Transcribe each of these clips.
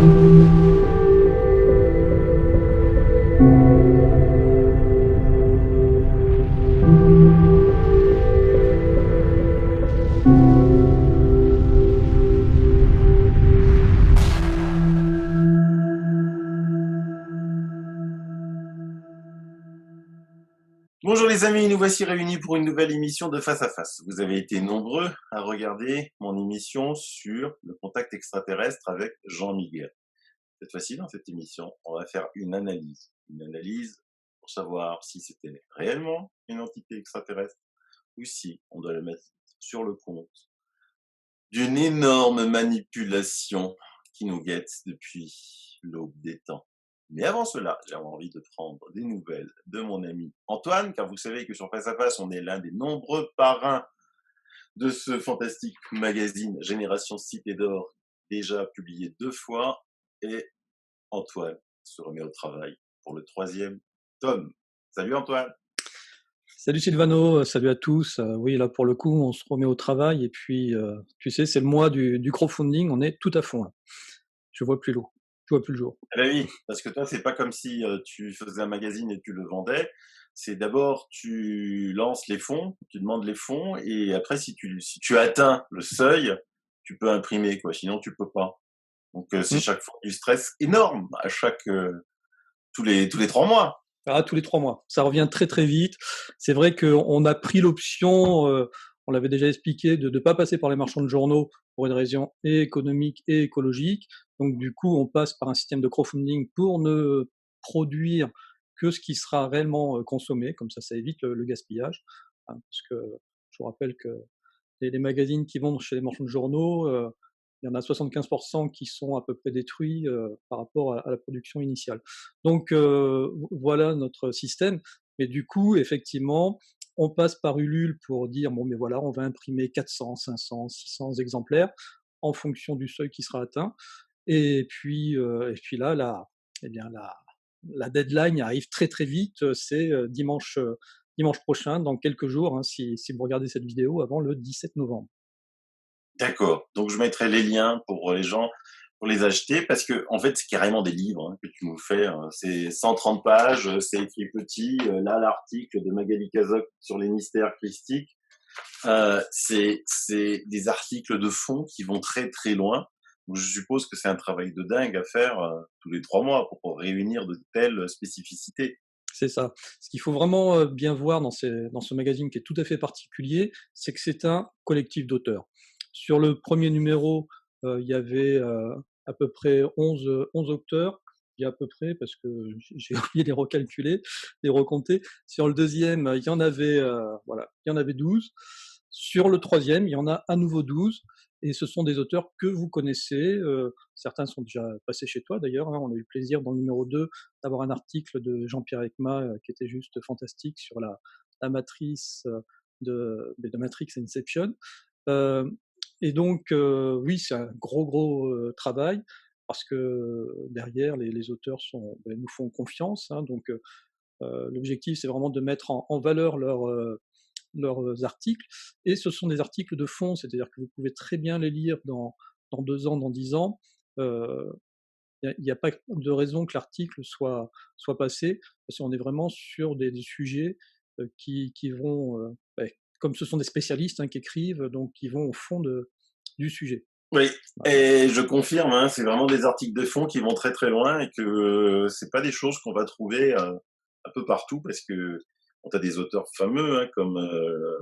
Bonjour les amis, nous voici réunis pour une nouvelle émission de Face à Face. Vous avez été nombreux à regarder mon émission sur le contact extraterrestre avec Jean Miguel. Cette fois-ci, dans cette émission, on va faire une analyse. Une analyse pour savoir si c'était réellement une entité extraterrestre ou si on doit le mettre sur le compte d'une énorme manipulation qui nous guette depuis l'aube des temps. Mais avant cela, j'avais envie de prendre des nouvelles de mon ami Antoine, car vous savez que sur Face à Face, on est l'un des nombreux parrains de ce fantastique magazine Génération Cité d'Or, déjà publié 2 fois, et Antoine se remet au travail pour le 3e tome. Salut Antoine. Salut Sylvano, salut à tous. Oui, là pour le coup, on se remet au travail et puis, tu sais, c'est le mois du crowdfunding, on est tout à fond là. Je vois plus l'eau, je vois plus le jour. Eh ben oui, parce que toi, c'est pas comme si tu faisais un magazine et tu le vendais. C'est d'abord, tu lances les fonds, tu demandes les fonds, et après, si tu atteins le seuil, tu peux imprimer, quoi. Sinon, tu peux pas. Donc, c'est chaque fois du stress énorme, à tous les 3 mois. Ah, tous les 3 mois, ça revient très très vite. C'est vrai qu'on a pris l'option, on l'avait déjà expliqué, de ne pas passer par les marchands de journaux pour une raison et économique et écologique. Donc du coup, on passe par un système de crowdfunding pour ne produire que ce qui sera réellement consommé, comme ça évite le gaspillage. Hein, parce que je vous rappelle que les magazines qui vendent chez les marchands de journaux, il y en a 75% qui sont à peu près détruits par rapport à la production initiale. Donc voilà notre système. Mais du coup, effectivement, on passe par Ulule pour dire bon, mais voilà, on va imprimer 400, 500, 600 exemplaires en fonction du seuil qui sera atteint. Et puis là, la deadline arrive très très vite. C'est dimanche prochain, dans quelques jours, hein, si vous regardez cette vidéo avant le 17 novembre. D'accord. Donc, je mettrai les liens pour les gens, pour les acheter, parce que, en fait, c'est carrément des livres que tu nous fais. C'est 130 pages, c'est écrit petit. Là, l'article de Magali Kazok sur les mystères christiques, c'est des articles de fond qui vont très, très loin. Donc, je suppose que c'est un travail de dingue à faire tous les 3 mois pour réunir de telles spécificités. C'est ça. Ce qu'il faut vraiment bien voir dans ce magazine qui est tout à fait particulier, c'est que c'est un collectif d'auteurs. Sur le premier numéro, il y avait à peu près 11 auteurs. Il y a à peu près, parce que j'ai oublié de les recalculer, les recompter. Sur le deuxième, il y en avait 12. Sur le troisième, il y en a à nouveau 12. Et ce sont des auteurs que vous connaissez. Certains sont déjà passés chez toi d'ailleurs. Hein. On a eu le plaisir dans le numéro 2 d'avoir un article de Jean-Pierre Ecma qui était juste fantastique sur la matrice de Matrix Inception. Et donc, oui, c'est un gros travail parce que derrière, les auteurs nous font confiance. Hein, donc, l'objectif, c'est vraiment de mettre en valeur leurs articles. Et ce sont des articles de fond, c'est-à-dire que vous pouvez très bien les lire dans 2 ans, dans 10 ans. Il n'y a pas de raison que l'article soit passé, parce qu'on est vraiment sur des sujets qui vont, comme ce sont des spécialistes qui écrivent, donc qui vont au fond du sujet. Oui, et je confirme, hein, c'est vraiment des articles de fond qui vont très très loin et que c'est pas des choses qu'on va trouver un peu partout parce que on a des auteurs fameux comme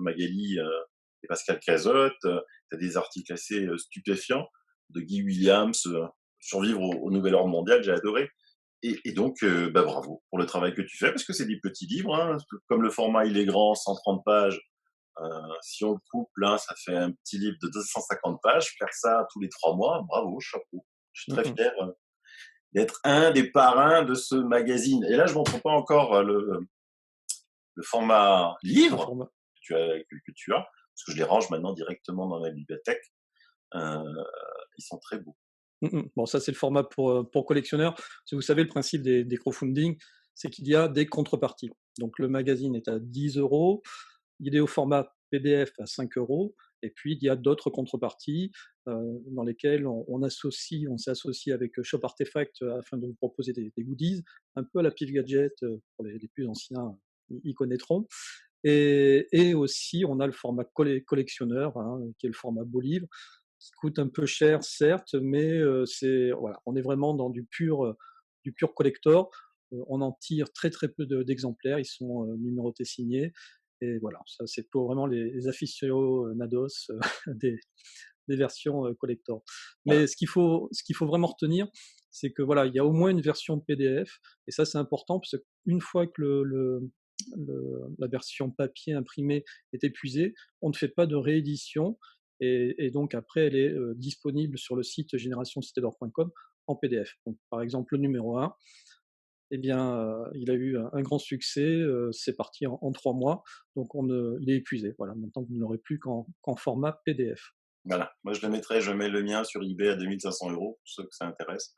Magali et Pascal Cazotte, tu as des articles assez stupéfiants de Guy Williams, Survivre au nouvel ordre mondial, j'ai adoré. Et donc, bravo pour le travail que tu fais, parce que c'est des petits livres, hein, comme le format il est grand, 130 pages, si on le coupe, là, ça fait un petit livre de 250 pages. Faire ça tous les 3 mois, bravo, chapeau. Je suis très fier d'être un des parrains de ce magazine. Et là, je ne montre pas encore le format livre que tu as, parce que je les range maintenant directement dans la bibliothèque. Ils sont très beaux. Bon, ça, c'est le format pour collectionneurs. Si vous savez, le principe des crowdfunding, c'est qu'il y a des contreparties. Donc, le magazine est à 10 €. Il est au format PDF à 5 €, et puis il y a d'autres contreparties. dans lesquels on s'est associé avec Shop Artefact afin de vous proposer des goodies, un peu à la Pif Gadget, pour les plus anciens, ils connaîtront. Et aussi, on a le format collectionneur, hein, qui est le format beau livre, qui coûte un peu cher, certes, mais voilà, on est vraiment dans du pur collector. On en tire très très peu d'exemplaires, ils sont numérotés, signés. Et voilà, ça c'est pour vraiment les aficionados des, des versions collector. Voilà. Mais ce qu'il faut vraiment retenir, c'est que voilà, il y a au moins une version PDF, et ça c'est important parce qu'une fois que la version papier imprimée est épuisée, on ne fait pas de réédition, et donc après elle est disponible sur le site générationcitador.com en PDF. Donc, par exemple, le numéro 1, eh bien, il a eu un grand succès, c'est parti en 3 mois, donc il est épuisé. Voilà, maintenant vous ne l'aurez plus qu'en format PDF. Voilà. Moi, je mets le mien sur eBay à 2 500 euros, pour ceux que ça intéresse.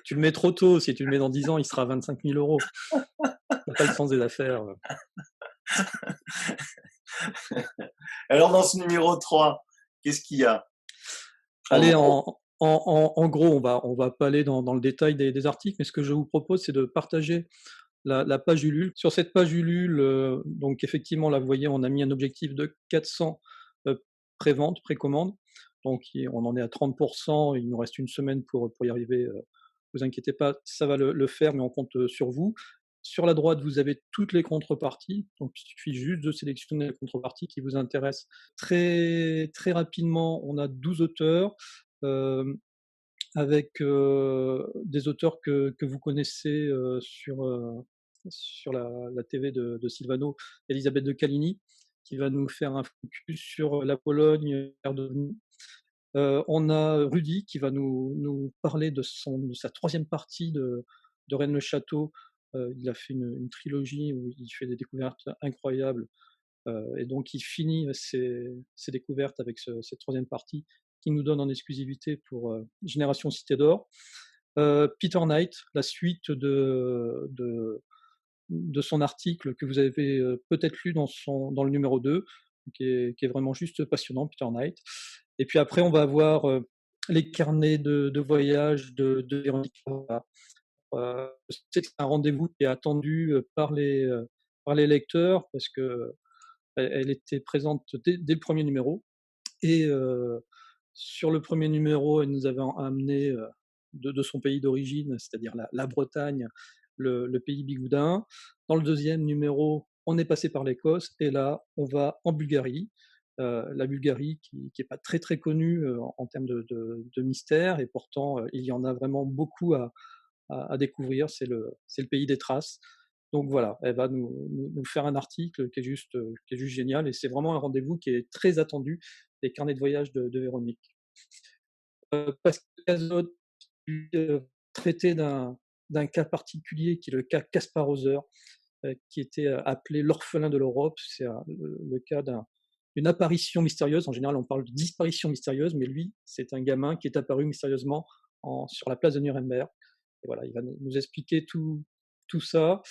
Tu le mets trop tôt, si tu le mets dans 10 ans, il sera à 25 000 euros. C'est pas le sens des affaires. Alors, dans ce numéro 3, qu'est-ce qu'il y a en Allez, gros? en gros, on va pas aller dans le détail des articles, mais ce que je vous propose, c'est de partager la page Ulule. Sur cette page Ulule, donc effectivement, là, vous voyez, on a mis un objectif de 400 préventes, précommandes. Donc, on en est à 30%. Il nous reste une semaine pour y arriver. Vous inquiétez pas, ça va le faire, mais on compte sur vous. Sur la droite, vous avez toutes les contreparties. Donc, il suffit juste de sélectionner les contreparties qui vous intéressent. Très, très rapidement, on a 12 auteurs. Euh, avec des auteurs que vous connaissez sur la TV de Silvano, Elisabeth de Caligny, qui va nous faire un focus sur la Pologne. On a Rudy qui va nous parler de sa troisième partie de Rennes le Château. Il a fait une trilogie où il fait des découvertes incroyables. Et donc il finit ses découvertes avec cette troisième partie qui nous donne en exclusivité pour Génération Cité d'Or. Peter Knight, la suite de son article que vous avez peut-être lu dans le numéro 2, qui est vraiment juste passionnant, Peter Knight. Et puis après, on va avoir les carnets de voyage de Véronique. Je sais que c'est un rendez-vous qui est attendu par les lecteurs, parce que elle était présente dès le premier numéro. Et sur le premier numéro, elle nous avait amené de son pays d'origine, c'est-à-dire la Bretagne, le pays bigoudin. Dans le deuxième numéro, on est passé par l'Écosse, et là, on va en Bulgarie. La Bulgarie qui n'est pas très très connue en termes de mystère, et pourtant il y en a vraiment beaucoup à découvrir. C'est le pays des traces. Donc voilà, elle va nous faire un article qui est juste génial, et c'est vraiment un rendez-vous qui est très attendu, les carnets de voyage de Véronique. Pascal Cazot traité d'un cas particulier qui est le cas Caspar Hauser, qui était appelé l'orphelin de l'Europe. C'est le cas d'une apparition mystérieuse. En général, on parle de disparition mystérieuse, mais lui, c'est un gamin qui est apparu mystérieusement sur la place de Nuremberg. Et voilà, il va nous expliquer tout ça.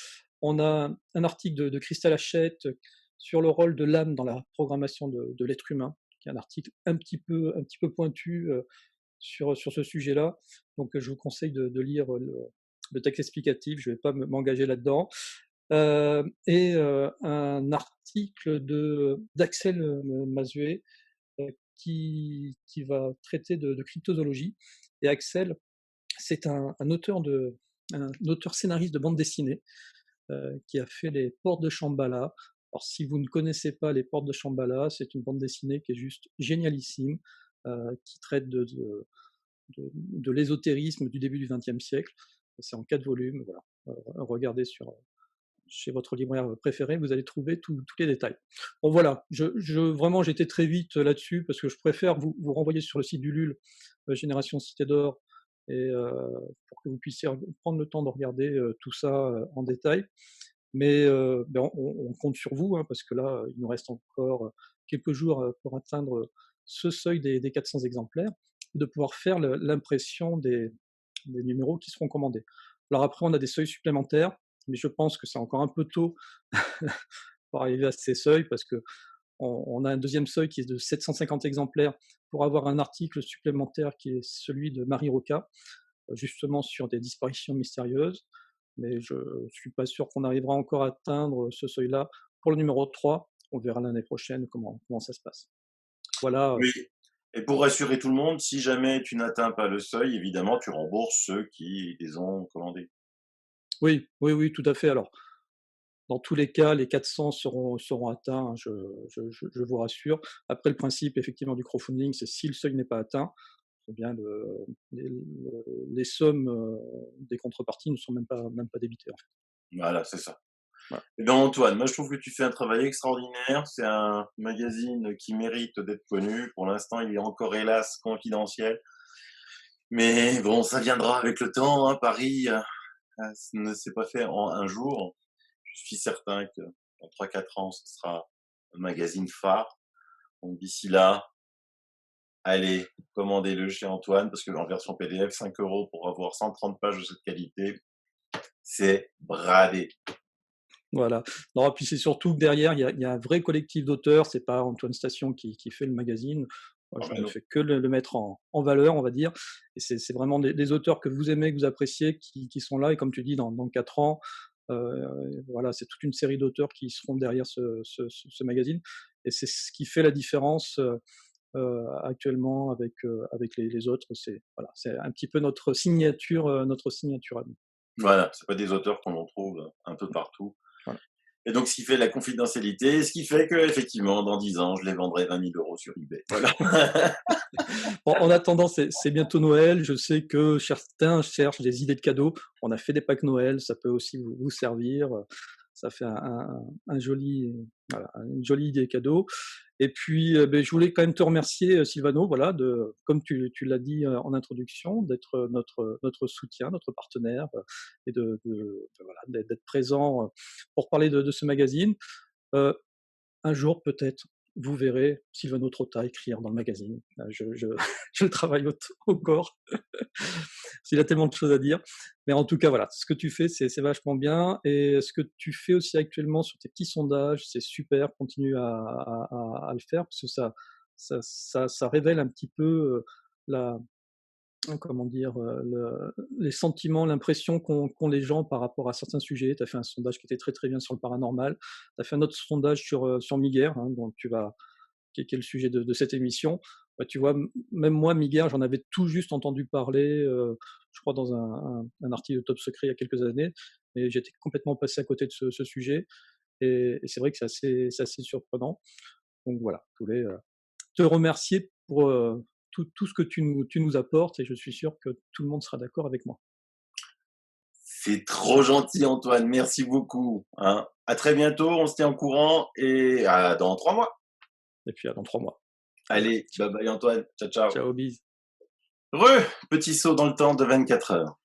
On a un article de Christelle Hachette sur le rôle de l'âme dans la programmation de l'être humain, qui est un article un petit peu pointu sur ce sujet-là. Donc, je vous conseille de lire le texte explicatif. Je ne vais pas m'engager là-dedans. Et un article d'Axel Mazué qui va traiter de cryptozoologie. Et Axel, c'est un auteur scénariste de bande dessinée qui a fait Les Portes de Shambhala. Alors, si vous ne connaissez pas Les Portes de Shambhala, c'est une bande dessinée qui est juste génialissime, qui traite de l'ésotérisme du début du XXe siècle. C'est en 4 volumes. Voilà. Regardez chez votre libraire préféré, vous allez trouver tous les détails. Bon voilà, vraiment j'étais très vite là-dessus parce que je préfère vous renvoyer sur le site du LUL, Génération Cité d'Or, et pour que vous puissiez prendre le temps de regarder tout ça en détail. Mais on compte sur vous, hein, parce que là, il nous reste encore quelques jours pour atteindre ce seuil des 400 exemplaires, et de pouvoir faire l'impression des numéros qui seront commandés. Alors après, on a des seuils supplémentaires, mais je pense que c'est encore un peu tôt pour arriver à ces seuils, parce que on a un deuxième seuil qui est de 750 exemplaires pour avoir un article supplémentaire qui est celui de Marie Roca, justement sur des disparitions mystérieuses. Mais je suis pas sûr qu'on arrivera encore à atteindre ce seuil-là. Pour le numéro 3, on verra l'année prochaine comment ça se passe. Voilà. Oui. Et pour rassurer tout le monde, si jamais tu n'atteins pas le seuil, évidemment, tu rembourses ceux qui les ont commandés. Oui, oui, oui, tout à fait. Alors, dans tous les cas, les 400 seront atteints, hein, je vous rassure. Après, le principe effectivement du crowdfunding, c'est si le seuil n'est pas atteint, eh bien les sommes des contreparties ne sont même pas débitées en fait. Voilà, c'est ça. Voilà. Eh bien, Antoine, moi je trouve que tu fais un travail extraordinaire. C'est un magazine qui mérite d'être connu. Pour l'instant, il est encore hélas confidentiel. Mais bon, ça viendra avec le temps, hein. Paris ça ne s'est pas fait en un jour. Je suis certain que dans 3-4 ans, ce sera un magazine phare. Donc d'ici là, allez, commandez-le chez Antoine, parce que en version PDF, 5 € pour avoir 130 pages de cette qualité, c'est bradé. Voilà. Non, puis c'est surtout que derrière, il y a un vrai collectif d'auteurs. C'est pas Antoine Station qui fait le magazine. Moi, Ah je ben ne non. fais que le mettre en valeur, on va dire. Et c'est vraiment des auteurs que vous aimez, que vous appréciez, qui sont là. Et comme tu dis, dans 4 ans, euh, voilà, c'est toute une série d'auteurs qui seront derrière ce magazine. Et c'est ce qui fait la différence actuellement avec les autres. Voilà, c'est un petit peu notre signature à nous. Voilà, c'est pas des auteurs qu'on en trouve un peu partout. Voilà. Et donc, ce qui fait la confidentialité, ce qui fait que, effectivement, dans 10 ans, je les vendrai 20 000 € sur eBay. Voilà. Bon, en attendant, c'est bientôt Noël. Je sais que certains cherchent des idées de cadeaux. On a fait des packs Noël, ça peut aussi vous servir. Ça fait un joli, voilà, une jolie idée cadeau. Et puis, je voulais quand même te remercier, Sylvano, voilà, comme tu l'as dit en introduction, d'être notre soutien, notre partenaire, et voilà, d'être présent pour parler de ce magazine. Euh, un jour, peut-être, vous verrez Sylvano Trotta écrire dans le magazine. Je le travaille au corps, parce qu'il a tellement de choses à dire. Mais en tout cas, voilà, ce que tu fais, c'est vachement bien. Et ce que tu fais aussi actuellement sur tes petits sondages, c'est super. Continue à le faire, parce que ça révèle un petit peu la, comment dire, les sentiments, l'impression qu'ont les gens par rapport à certains sujets. Tu as fait un sondage qui était très très bien sur le paranormal. Tu as fait un autre sondage sur Miguel, hein, dont qui est le sujet de cette émission. Bah, tu vois, même moi, Miguel, j'en avais tout juste entendu parler, je crois, dans un article de Top Secret il y a quelques années, et j'étais complètement passé à côté de ce sujet. Et c'est vrai que c'est assez surprenant. Donc voilà, je voulais te remercier pour tout ce que tu nous apportes, et je suis sûr que tout le monde sera d'accord avec moi. C'est trop gentil, Antoine. Merci beaucoup. Hein. À très bientôt. On se tient au courant et dans 3 mois. Et puis à dans 3 mois. Allez, Allez, bye bye, Antoine. Ciao, ciao. ciao, bis. Petit saut dans le temps de 24 heures.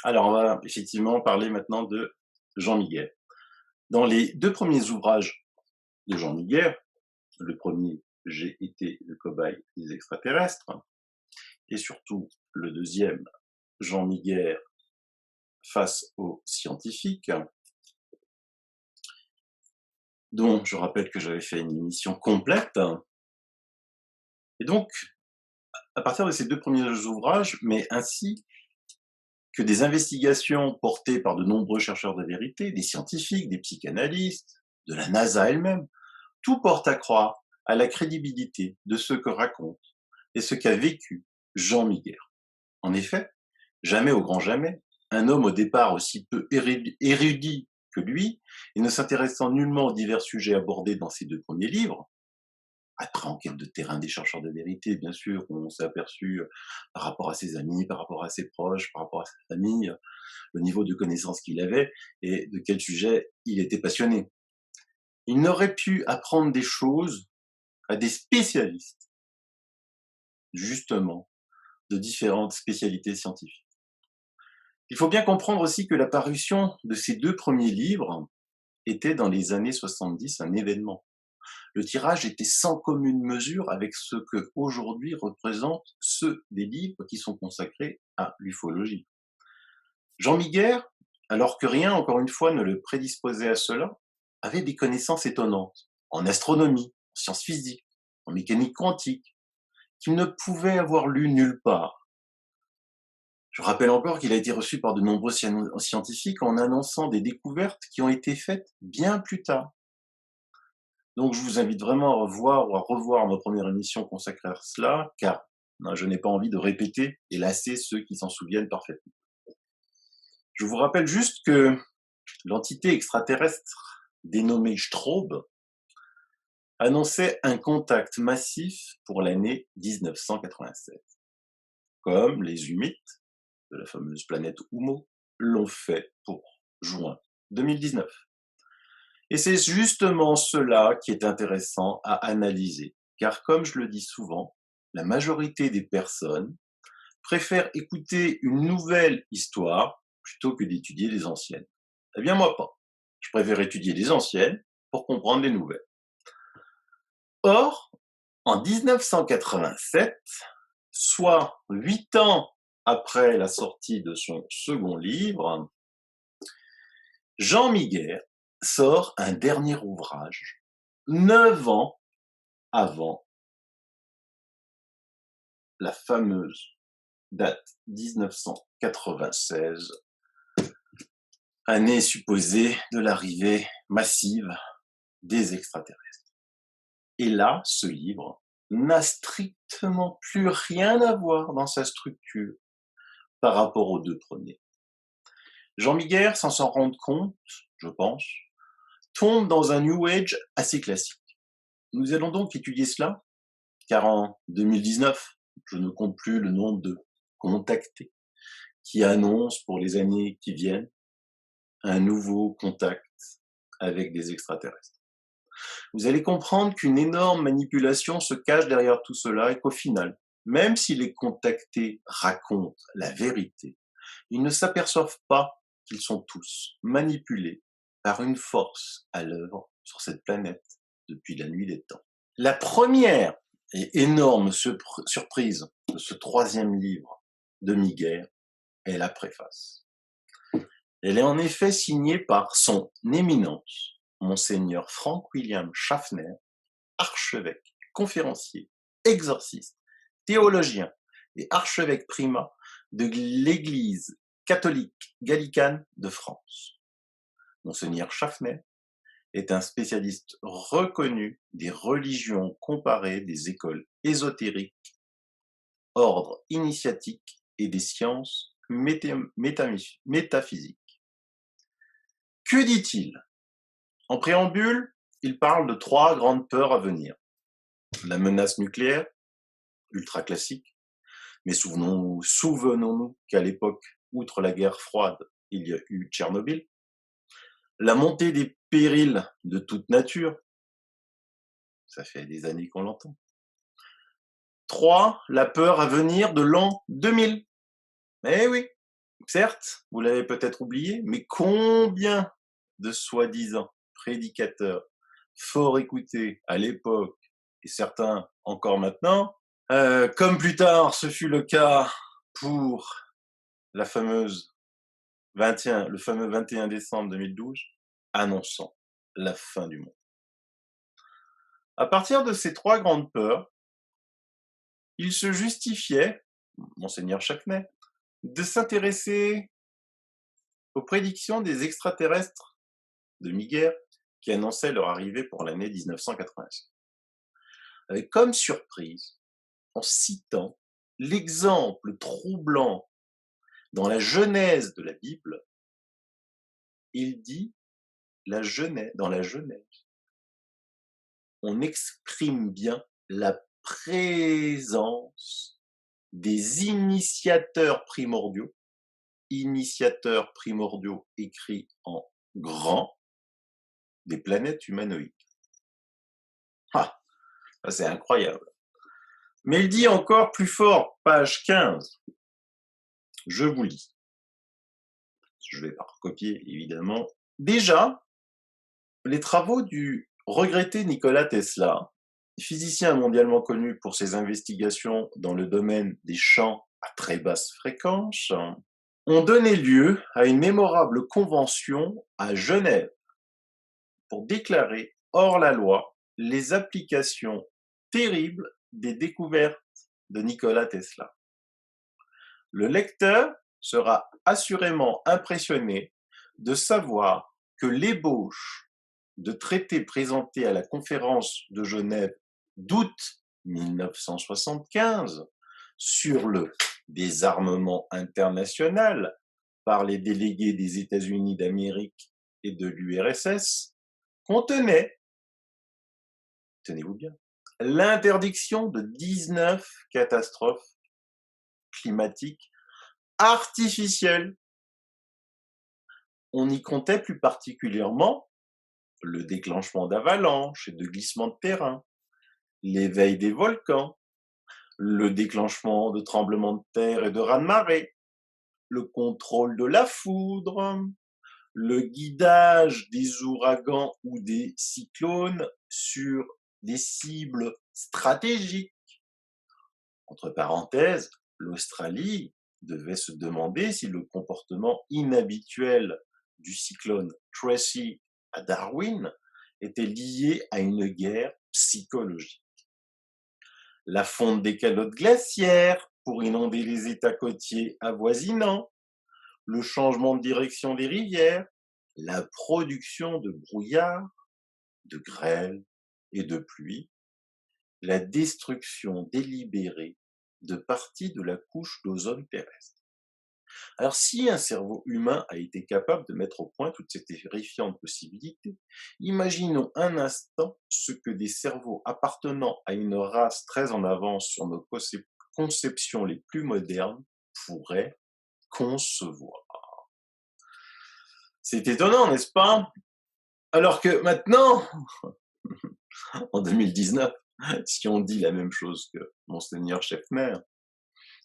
Alors, on va effectivement parler maintenant de Jean Miguel. Dans les 2 premiers ouvrages de Jean Miguel, le premier, J'ai été le cobaye des extraterrestres, et surtout le deuxième, Jean Miguel face aux scientifiques, dont je rappelle que j'avais fait une émission complète. Et donc, à partir de ces 2 premiers ouvrages, mais ainsi que des investigations portées par de nombreux chercheurs de vérité, des scientifiques, des psychanalystes, de la NASA elle-même, tout porte à croire à la crédibilité de ce que raconte et ce qu'a vécu Jean Miguel. En effet, jamais au grand jamais, un homme au départ aussi peu érudit que lui, et ne s'intéressant nullement aux divers sujets abordés dans ses 2 premiers livres, après enquête de terrain des chercheurs de vérité, bien sûr, on s'est aperçu par rapport à ses amis, par rapport à ses proches, par rapport à sa famille, le niveau de connaissance qu'il avait et de quel sujet il était passionné. Il n'aurait pu apprendre des choses à des spécialistes, justement, de différentes spécialités scientifiques. Il faut bien comprendre aussi que la parution de ces 2 premiers livres était dans les années 70 un événement. Le tirage était sans commune mesure avec ce que aujourd'hui représentent ceux des livres qui sont consacrés à l'ufologie. Jean Miguel, alors que rien, encore une fois, ne le prédisposait à cela, avait des connaissances étonnantes en astronomie, en sciences physiques, en mécanique quantique, qu'il ne pouvait avoir lu nulle part. Je rappelle encore qu'il a été reçu par de nombreux scientifiques en annonçant des découvertes qui ont été faites bien plus tard. Donc je vous invite vraiment à revoir ou à revoir ma première émission consacrée à cela, car je n'ai pas envie de répéter et lasser ceux qui s'en souviennent parfaitement. Je vous rappelle juste que l'entité extraterrestre dénommée Straub annonçait un contact massif pour l'année 1987, comme les humites de la fameuse planète Oumo l'ont fait pour juin 2019. Et c'est justement cela qui est intéressant à analyser, car comme je le dis souvent, la majorité des personnes préfèrent écouter une nouvelle histoire plutôt que d'étudier les anciennes. Eh bien moi pas. Je préfère étudier les anciennes pour comprendre les nouvelles. Or, en 1987, soit 8 ans après la sortie de son second livre, Jean Miguer sort un dernier ouvrage 9 ans avant la fameuse date 1996, année supposée de l'arrivée massive des extraterrestres. Et là, ce livre n'a strictement plus rien à voir dans sa structure par rapport aux 2 premiers. Jean Miguer, sans s'en rendre compte, je pense, tombe dans un New Age assez classique. Nous allons donc étudier cela, car en 2019, je ne compte plus le nombre de contactés qui annoncent pour les années qui viennent un nouveau contact avec des extraterrestres. Vous allez comprendre qu'une énorme manipulation se cache derrière tout cela et qu'au final, même si les contactés racontent la vérité, ils ne s'aperçoivent pas qu'ils sont tous manipulés par une force à l'œuvre sur cette planète depuis la nuit des temps. La première et énorme surprise de ce 3e livre de Miguer est la préface. Elle est en effet signée par son éminence, Monseigneur Frank William Schaffner, archevêque, conférencier, exorciste, théologien et archevêque primat de l'Église catholique gallicane de France. Monseigneur Schaffner est un spécialiste reconnu des religions comparées des écoles ésotériques, ordres initiatiques et des sciences métaphysiques. Que dit-il? En préambule, il parle de 3 grandes peurs à venir. La menace nucléaire, ultra classique, mais souvenons-nous qu'à l'époque, outre la guerre froide, il y a eu Tchernobyl. La montée des périls de toute nature, ça fait des années qu'on l'entend. 3, la peur à venir de l'an 2000. Eh oui, certes, vous l'avez peut-être oublié, mais combien de soi-disant prédicateurs fort écoutés à l'époque, et certains encore maintenant, comme plus tard ce fut le cas pour le fameux 21 décembre 2012, annonçant la fin du monde. À partir de ces 3 grandes peurs, il se justifiait, Monseigneur Schaffner, de s'intéresser aux prédictions des extraterrestres de Miguer qui annonçaient leur arrivée pour l'année 1985. Avec comme surprise, en citant l'exemple troublant dans la Genèse de la Bible, il dit dans la Genèse, on exprime bien la présence des initiateurs primordiaux écrits en grand, des planètes humanoïdes. Ah, ça c'est incroyable. Mais il dit encore plus fort, page 15, je vous lis. Je ne vais pas recopier, évidemment. Déjà, les travaux du regretté Nikola Tesla, physicien mondialement connu pour ses investigations dans le domaine des champs à très basse fréquence, ont donné lieu à une mémorable convention à Genève pour déclarer hors la loi les applications terribles des découvertes de Nikola Tesla. Le lecteur sera assurément impressionné de savoir que l'ébauche de traités présentés à la conférence de Genève d'août 1975 sur le désarmement international par les délégués des États-Unis d'Amérique et de l'URSS contenait, tenez-vous bien, l'interdiction de 19 catastrophes climatiques artificielles. On y comptait plus particulièrement le déclenchement d'avalanches et de glissements de terrain, l'éveil des volcans, le déclenchement de tremblements de terre et de raz-de-marée, le contrôle de la foudre, le guidage des ouragans ou des cyclones sur des cibles stratégiques. Entre parenthèses, l'Australie devait se demander si le comportement inhabituel du cyclone Tracy à Darwin était lié à une guerre psychologique. La fonte des calottes glaciaires pour inonder les États côtiers avoisinants, le changement de direction des rivières, la production de brouillard, de grêle et de pluie, la destruction délibérée de parties de la couche d'ozone terrestre. Alors, si un cerveau humain a été capable de mettre au point toutes ces terrifiantes possibilités, imaginons un instant ce que des cerveaux appartenant à une race très en avance sur nos conceptions les plus modernes pourraient concevoir. C'est étonnant, n'est-ce pas? Alors que maintenant, en 2019, si on dit la même chose que Monseigneur Schaeffner,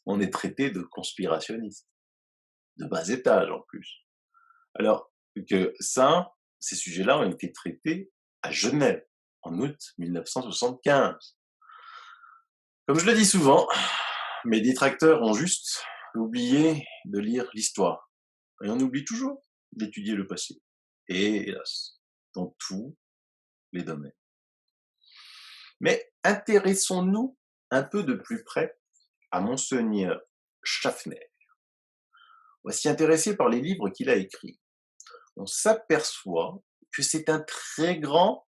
on est traité de conspirationniste, de bas étage en plus. Alors que ça, ces sujets-là ont été traités à Genève en août 1975. Comme je le dis souvent, mes détracteurs ont juste oublié de lire l'histoire. Et on oublie toujours d'étudier le passé. Et hélas, dans tous les domaines. Mais intéressons-nous un peu de plus près à Monseigneur Schaeffner. On va s'y intéresser par les livres qu'il a écrits. On s'aperçoit que c'est un très grand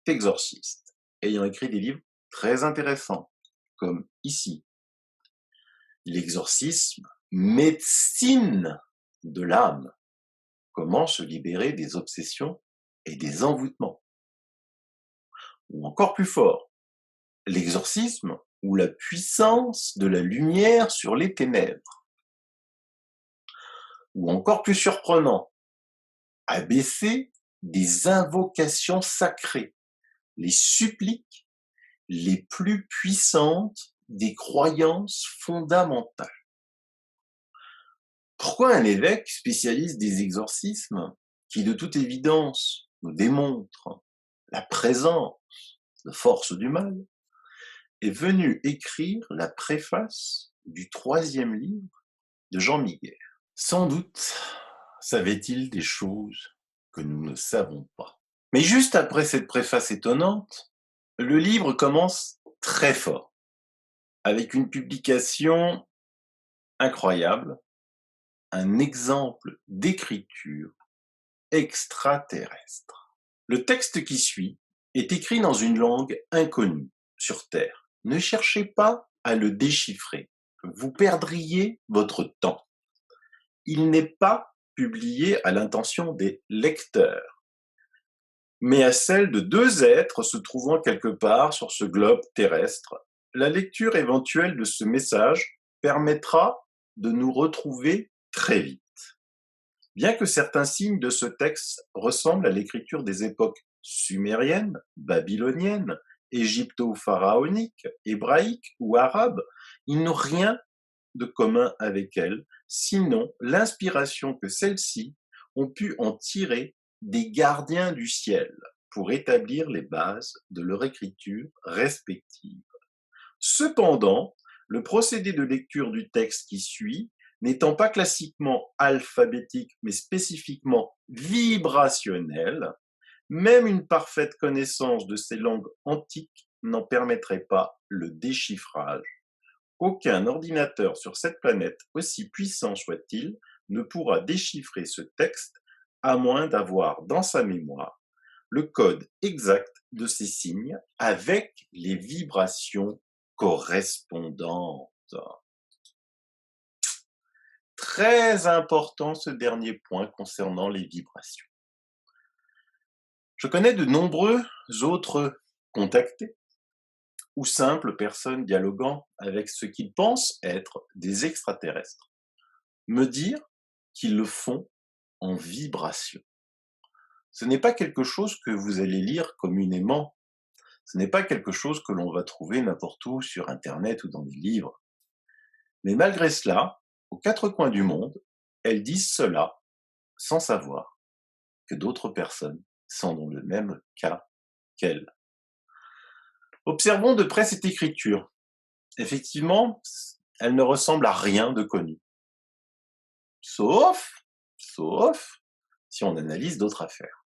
exorciste, ayant écrit des livres très intéressants, comme ici. L'exorcisme, médecine de l'âme. Comment se libérer des obsessions et des envoûtements. Ou encore plus fort, l'exorcisme ou la puissance de la lumière sur les ténèbres. Ou encore plus surprenant, ABC des invocations sacrées, les suppliques les plus puissantes des croyances fondamentales. Pourquoi un évêque spécialiste des exorcismes, qui de toute évidence nous démontre la présence de forces du mal, est venu écrire la préface du 3e livre de Jean Miguel? Sans doute savait-il des choses que nous ne savons pas. Mais juste après cette préface étonnante, le livre commence très fort, avec une publication incroyable, un exemple d'écriture extraterrestre. Le texte qui suit est écrit dans une langue inconnue sur Terre. Ne cherchez pas à le déchiffrer, vous perdriez votre temps. Il n'est pas publié à l'intention des lecteurs, mais à celle de 2 êtres se trouvant quelque part sur ce globe terrestre. La lecture éventuelle de ce message permettra de nous retrouver très vite. Bien que certains signes de ce texte ressemblent à l'écriture des époques sumérienne, babylonienne, égypto-pharaonique, hébraïque ou arabe, ils n'ont rien de commun avec elles, sinon l'inspiration que celles-ci ont pu en tirer des gardiens du ciel pour établir les bases de leur écriture respective. Cependant, le procédé de lecture du texte qui suit, n'étant pas classiquement alphabétique mais spécifiquement vibrationnel, Même une parfaite connaissance de ces langues antiques n'en permettrait pas le déchiffrage. Aucun ordinateur sur cette planète, aussi puissant soit-il, ne pourra déchiffrer ce texte à moins d'avoir dans sa mémoire le code exact de ces signes avec les vibrations correspondantes. Très important ce dernier point concernant les vibrations. Je connais de nombreux autres contactés ou simples personnes dialoguant avec ce qu'ils pensent être des extraterrestres me dire qu'ils le font en vibration. Ce n'est pas quelque chose que vous allez lire communément. Ce n'est pas quelque chose que l'on va trouver n'importe où sur Internet ou dans des livres. Mais malgré cela, aux quatre coins du monde, elles disent cela sans savoir que d'autres personnes sont dans le même cas qu'elles. Observons de près cette écriture. Effectivement, elle ne ressemble à rien de connu. Sauf si on analyse d'autres affaires.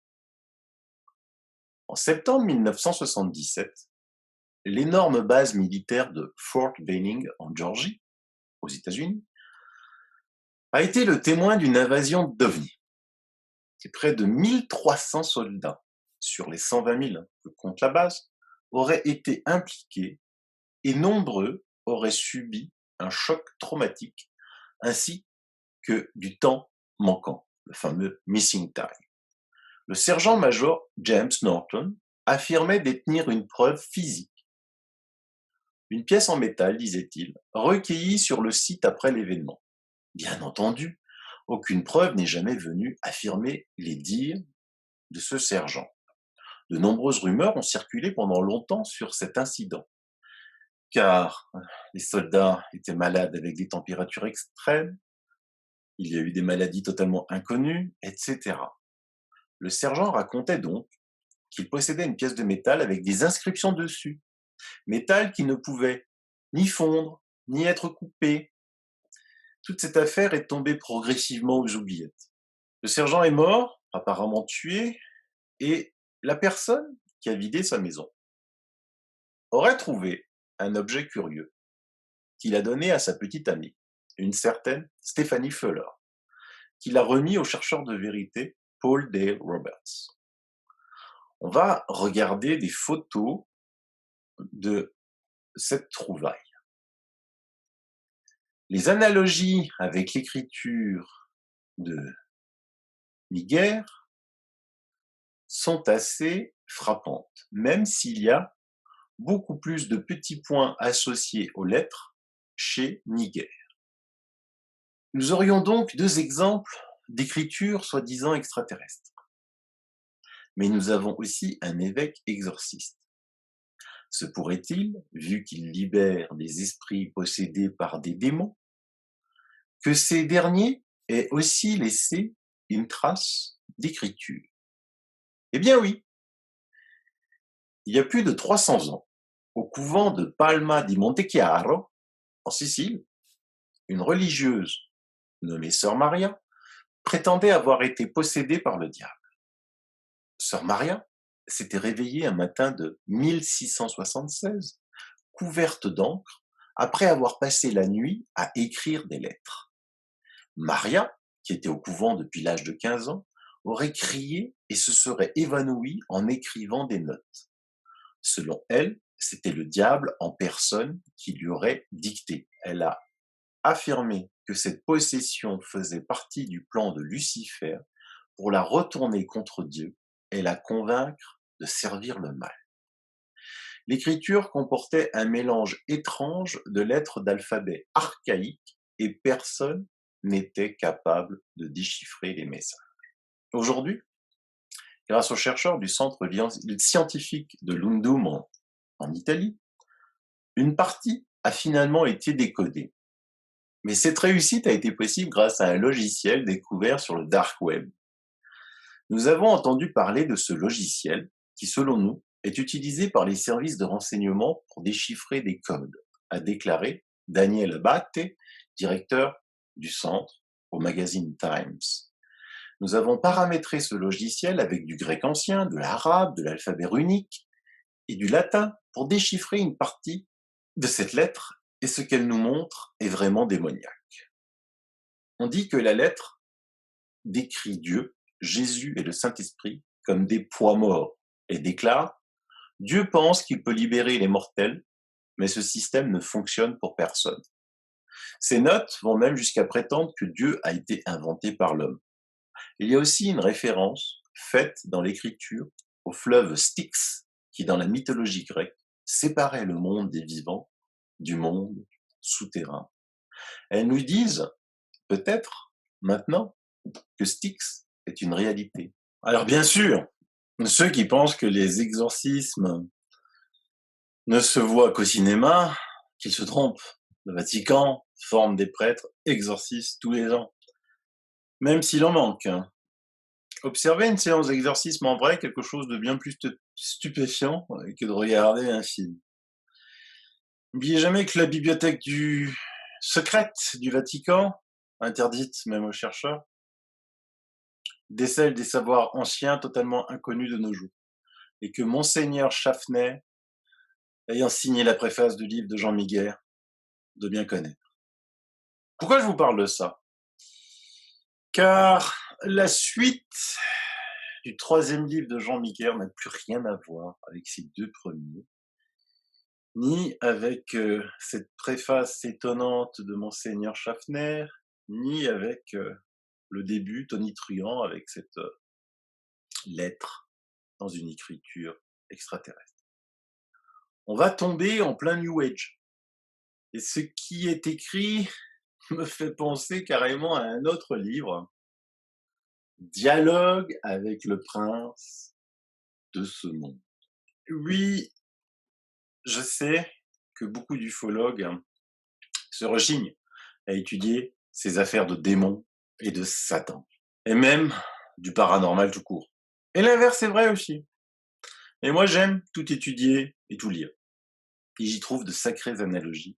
En septembre 1977, l'énorme base militaire de Fort Benning en Géorgie, aux États-Unis, a été le témoin d'une invasion d'OVNI. C'est près de 1300 soldats sur les 120 000 que compte la base auraient été impliqués et nombreux auraient subi un choc traumatique ainsi que du temps manquant, le fameux missing time. Le sergent-major James Norton affirmait détenir une preuve physique. Une pièce en métal, disait-il, recueillie sur le site après l'événement. Bien entendu, aucune preuve n'est jamais venue affirmer les dires de ce sergent. De nombreuses rumeurs ont circulé pendant longtemps sur cet incident, car les soldats étaient malades avec des températures extrêmes, il y a eu des maladies totalement inconnues, etc. Le sergent racontait donc qu'il possédait une pièce de métal avec des inscriptions dessus, métal qui ne pouvait ni fondre, ni être coupé. Toute cette affaire est tombée progressivement aux oubliettes. Le sergent est mort, apparemment tué, et la personne qui a vidé sa maison aurait trouvé un objet curieux qu'il a donné à sa petite amie, une certaine Stephanie Fuller, qu'il a remis au chercheur de vérité Paul Dale Roberts. On va regarder des photos de cette trouvaille. Les analogies avec l'écriture de Niger sont assez frappantes, même s'il y a beaucoup plus de petits points associés aux lettres chez Niger. Nous aurions donc deux exemples d'écriture soi-disant extraterrestre. Mais nous avons aussi un évêque exorciste. Se pourrait-il, vu qu'il libère des esprits possédés par des démons, que ces derniers aient aussi laissé une trace d'écriture? Eh bien oui. Il y a plus de 300 ans, au couvent de Palma di Montechiaro, en Sicile, une religieuse nommée Sœur Maria prétendait avoir été possédée par le diable. Sœur Maria s'était réveillée un matin de 1676, couverte d'encre, après avoir passé la nuit à écrire des lettres. Maria, qui était au couvent depuis l'âge de 15 ans, aurait crié et se serait évanouie en écrivant des notes. Selon elle, c'était le diable en personne qui lui aurait dicté. Elle a affirmé que cette possession faisait partie du plan de Lucifer pour la retourner contre Dieu et la convaincre de servir le mal. L'écriture comportait un mélange étrange de lettres d'alphabet archaïque et personne n'était capable de déchiffrer les messages. Aujourd'hui, grâce aux chercheurs du centre scientifique de Lundum en Italie, une partie a finalement été décodée. Mais cette réussite a été possible grâce à un logiciel découvert sur le dark web. Nous avons entendu parler de ce logiciel qui, selon nous, est utilisé par les services de renseignement pour déchiffrer des codes, a déclaré Daniel Abate, directeur du centre au magazine Times. Nous avons paramétré ce logiciel avec du grec ancien, de l'arabe, de l'alphabet runique et du latin pour déchiffrer une partie de cette lettre, et ce qu'elle nous montre est vraiment démoniaque. On dit que la lettre décrit Dieu, Jésus et le Saint-Esprit comme des poids morts et déclare: Dieu pense qu'il peut libérer les mortels, mais ce système ne fonctionne pour personne. Ces notes vont même jusqu'à prétendre que Dieu a été inventé par l'homme. Il y a aussi une référence faite dans l'écriture au fleuve Styx, qui dans la mythologie grecque séparait le monde des vivants du monde souterrain. Elles nous disent, peut-être, maintenant, que Styx est une réalité. Alors bien sûr, ceux qui pensent que les exorcismes ne se voient qu'au cinéma, qu'ils se trompent. Le Vatican forme des prêtres exorcistes tous les ans, même s'il en manque. Observer une séance d'exorcisme en vrai est quelque chose de bien plus stupéfiant que de regarder un film. N'oubliez jamais que la bibliothèque secrète du Vatican, interdite même aux chercheurs, décèle des savoirs anciens totalement inconnus de nos jours, et que Monseigneur Schaffner, ayant signé la préface du livre de Jean Miguer, de bien connaître. Pourquoi je vous parle de ça? Car la suite du troisième livre de Jean Miguer n'a plus rien à voir avec ces deux premiers, ni avec cette préface étonnante de Monseigneur Schaffner, ni avec le début tonitruant avec cette lettre dans une écriture extraterrestre. On va tomber en plein New Age. Et ce qui est écrit me fait penser carrément à un autre livre, Dialogue avec le prince de ce monde. Oui, je sais que beaucoup d'ufologues se rechignent à étudier ces affaires de démons et de Satan, et même du paranormal tout court. Et l'inverse est vrai aussi. Et moi j'aime tout étudier et tout lire. Et j'y trouve de sacrées analogies.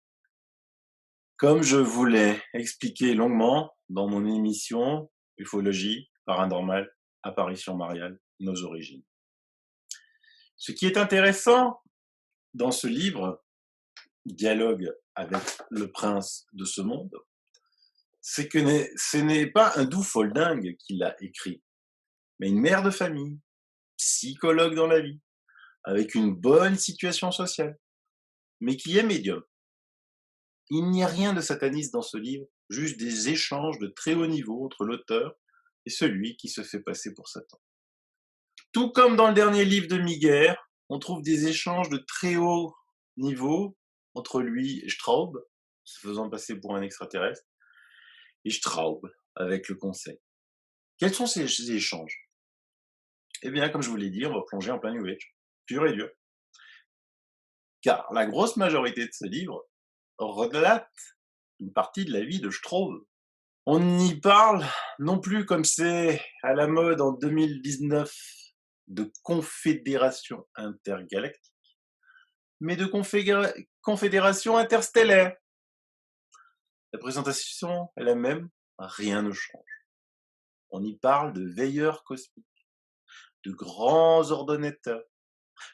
Comme je vous l'ai expliqué longuement dans mon émission Ufologie, Paranormal, Apparition Mariale, Nos origines. Ce qui est intéressant dans ce livre, Dialogue avec le prince de ce monde, c'est que ce n'est pas un doux foldingue qui l'a écrit, mais une mère de famille, psychologue dans la vie, avec une bonne situation sociale, mais qui est médium. Il n'y a rien de sataniste dans ce livre, juste des échanges de très haut niveau entre l'auteur et celui qui se fait passer pour Satan. Tout comme dans le dernier livre de Miguer, on trouve des échanges de très haut niveau entre lui et Straub, se faisant passer pour un extraterrestre, et Straub avec le conseil. Quels sont ces échanges? Eh bien, comme je vous l'ai dit, on va plonger en plein New Age, pur et dur. Car la grosse majorité de ce livre relate une partie de la vie de Straub. On y parle non plus comme c'est à la mode en 2019 de confédération intergalactique, mais de confédération interstellaire. La présentation est la même, rien ne change. On y parle de veilleurs cosmiques, de grands ordonnateurs,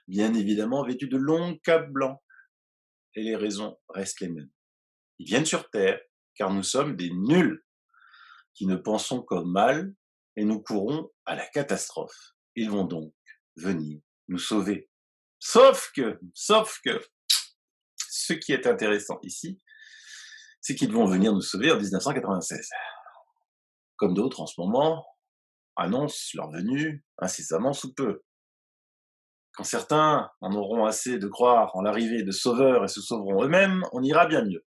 bien évidemment vêtus de longs capes blancs, et les raisons restent les mêmes. Ils viennent sur Terre, car nous sommes des nuls, qui ne pensons qu'au mal, et nous courons à la catastrophe. Ils vont donc venir nous sauver. Sauf que, ce qui est intéressant ici, c'est qu'ils vont venir nous sauver en 1996. Comme d'autres en ce moment annoncent leur venue incessamment sous peu. Quand certains en auront assez de croire en l'arrivée de sauveurs et se sauveront eux-mêmes, on ira bien mieux.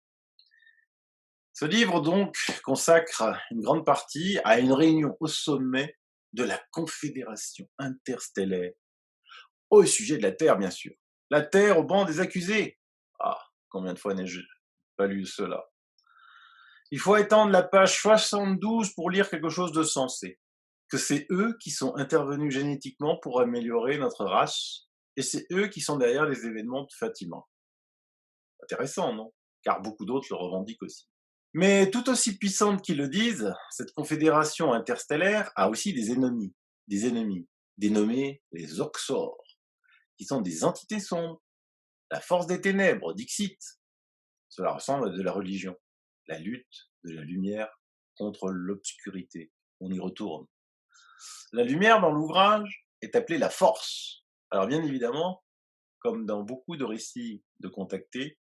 Ce livre donc consacre une grande partie à une réunion au sommet de la Confédération interstellaire, au sujet de la Terre bien sûr. La Terre au banc des accusés. Ah, combien de fois n'ai-je pas lu cela? Il faut étendre la page 72 pour lire quelque chose de sensé. Que c'est eux qui sont intervenus génétiquement pour améliorer notre race, et c'est eux qui sont derrière les événements de Fatima. Intéressant, non? Car beaucoup d'autres le revendiquent aussi. Mais tout aussi puissante qu'ils le disent, cette confédération interstellaire a aussi des ennemis, dénommés les Oxors, qui sont des entités sombres, la force des ténèbres, Dixit. Cela ressemble à de la religion, la lutte de la lumière contre l'obscurité. On y retourne. La lumière dans l'ouvrage est appelée la force. Alors bien évidemment, comme dans beaucoup de récits de contactés,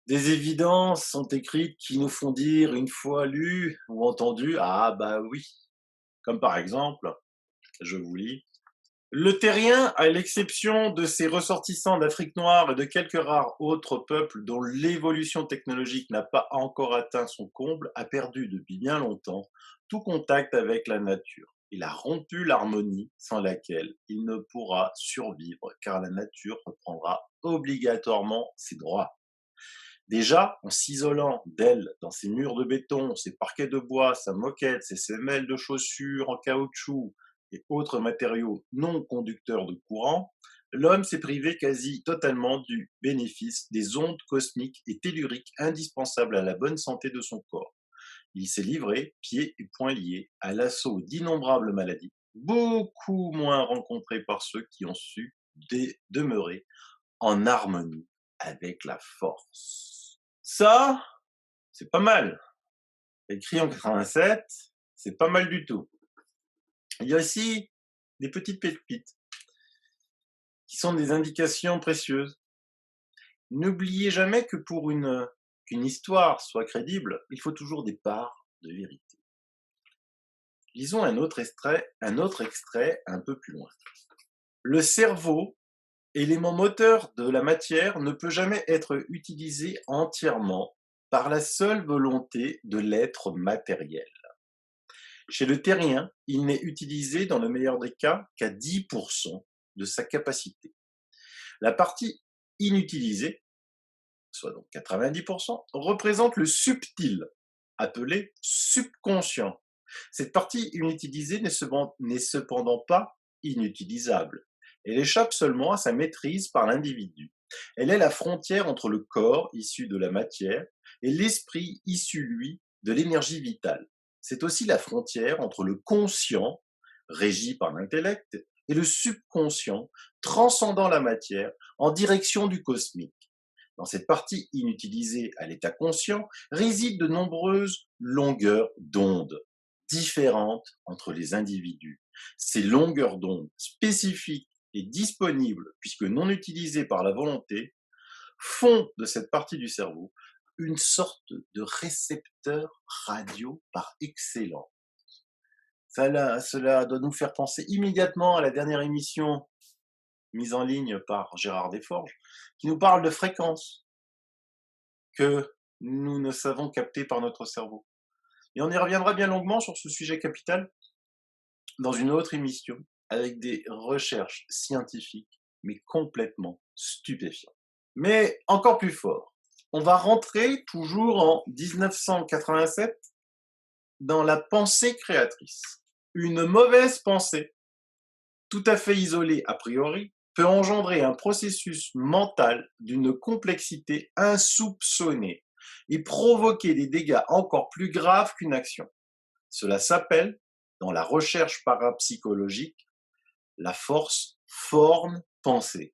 des évidences sont écrites qui nous font dire, une fois lues ou entendues, ah bah oui. Comme par exemple, je vous lis, le terrien, à l'exception de ses ressortissants d'Afrique noire et de quelques rares autres peuples dont l'évolution technologique n'a pas encore atteint son comble, a perdu depuis bien longtemps tout contact avec la nature. Il a rompu l'harmonie sans laquelle il ne pourra survivre, car la nature reprendra obligatoirement ses droits. Déjà, en s'isolant d'elle dans ses murs de béton, ses parquets de bois, sa moquette, ses semelles de chaussures en caoutchouc et autres matériaux non conducteurs de courant, l'homme s'est privé quasi totalement du bénéfice des ondes cosmiques et telluriques indispensables à la bonne santé de son corps. Il s'est livré, pieds et poings liés, à l'assaut d'innombrables maladies, beaucoup moins rencontrées par ceux qui ont su demeurer en harmonie avec la force. Ça, c'est pas mal. Écrit en 87, c'est pas mal du tout. Il y a aussi des petites pépites qui sont des indications précieuses. N'oubliez jamais que pour qu'une histoire soit crédible, il faut toujours des parts de vérité. Lisons un autre extrait un peu plus loin. Le cerveau, élément moteur de la matière, ne peut jamais être utilisé entièrement par la seule volonté de l'être matériel. Chez le terrien, il n'est utilisé dans le meilleur des cas qu'à 10% de sa capacité. La partie inutilisée, soit donc 90%, représente le subtil, appelé subconscient. Cette partie inutilisée n'est cependant pas inutilisable. Elle échappe seulement à sa maîtrise par l'individu. Elle est la frontière entre le corps, issu de la matière, et l'esprit, issu, lui, de l'énergie vitale. C'est aussi la frontière entre le conscient, régi par l'intellect, et le subconscient, transcendant la matière, en direction du cosmique. Dans cette partie inutilisée à l'état conscient résident de nombreuses longueurs d'onde, différentes entre les individus. Ces longueurs d'onde spécifiques et disponibles, puisque non utilisées par la volonté, font de cette partie du cerveau une sorte de récepteur radio par excellence. Cela doit nous faire penser immédiatement à la dernière émission mise en ligne par Gérard Desforges, qui nous parle de fréquences que nous ne savons capter par notre cerveau. Et on y reviendra bien longuement sur ce sujet capital dans une autre émission avec des recherches scientifiques, mais complètement stupéfiantes. Mais encore plus fort, on va rentrer toujours en 1987 dans la pensée créatrice. Une mauvaise pensée, tout à fait isolée a priori, peut engendrer un processus mental d'une complexité insoupçonnée et provoquer des dégâts encore plus graves qu'une action. Cela s'appelle, dans la recherche parapsychologique, la force forme-pensée.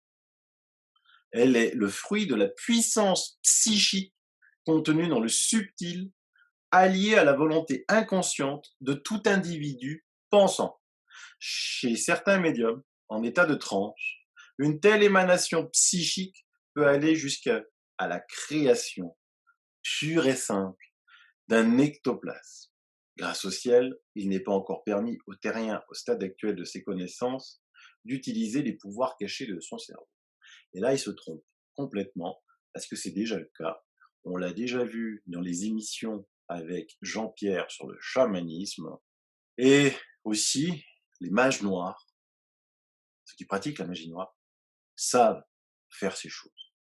Elle est le fruit de la puissance psychique contenue dans le subtil, alliée à la volonté inconsciente de tout individu pensant. Chez certains médiums, en état de transe, une telle émanation psychique peut aller jusqu'à la création pure et simple d'un ectoplasme. Grâce au ciel, il n'est pas encore permis aux terriens, au stade actuel de ses connaissances, d'utiliser les pouvoirs cachés de son cerveau. Et là, il se trompe complètement, parce que c'est déjà le cas. On l'a déjà vu dans les émissions avec Jean-Pierre sur le chamanisme, et aussi les mages noirs, ceux qui pratiquent la magie noire, savent faire ces choses.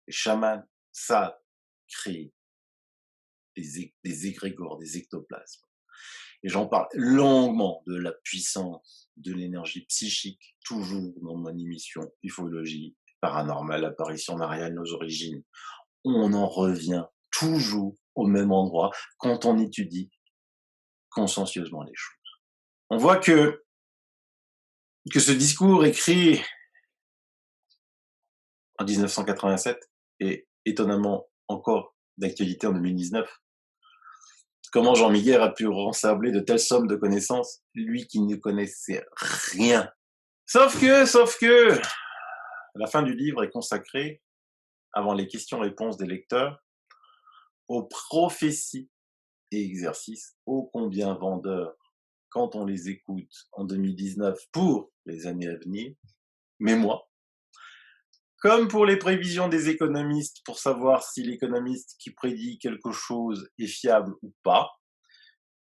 Les chamans savent créer des égrégores, des ectoplasmes. Et j'en parle longuement de la puissance de l'énergie psychique, toujours dans mon émission Ufologie, paranormale, apparition mariale, nos origines. On en revient toujours au même endroit quand on étudie consciencieusement les choses. On voit que ce discours écrit en 1987 est étonnamment encore d'actualité en 2019. Comment Jean Miguel a pu rensabler de telles sommes de connaissances, lui qui ne connaissait rien. Sauf que, la fin du livre est consacrée, avant les questions-réponses des lecteurs, aux prophéties et exercices ô combien vendeurs quand on les écoute en 2019 pour les années à venir, mais moi, comme pour les prévisions des économistes pour savoir si l'économiste qui prédit quelque chose est fiable ou pas,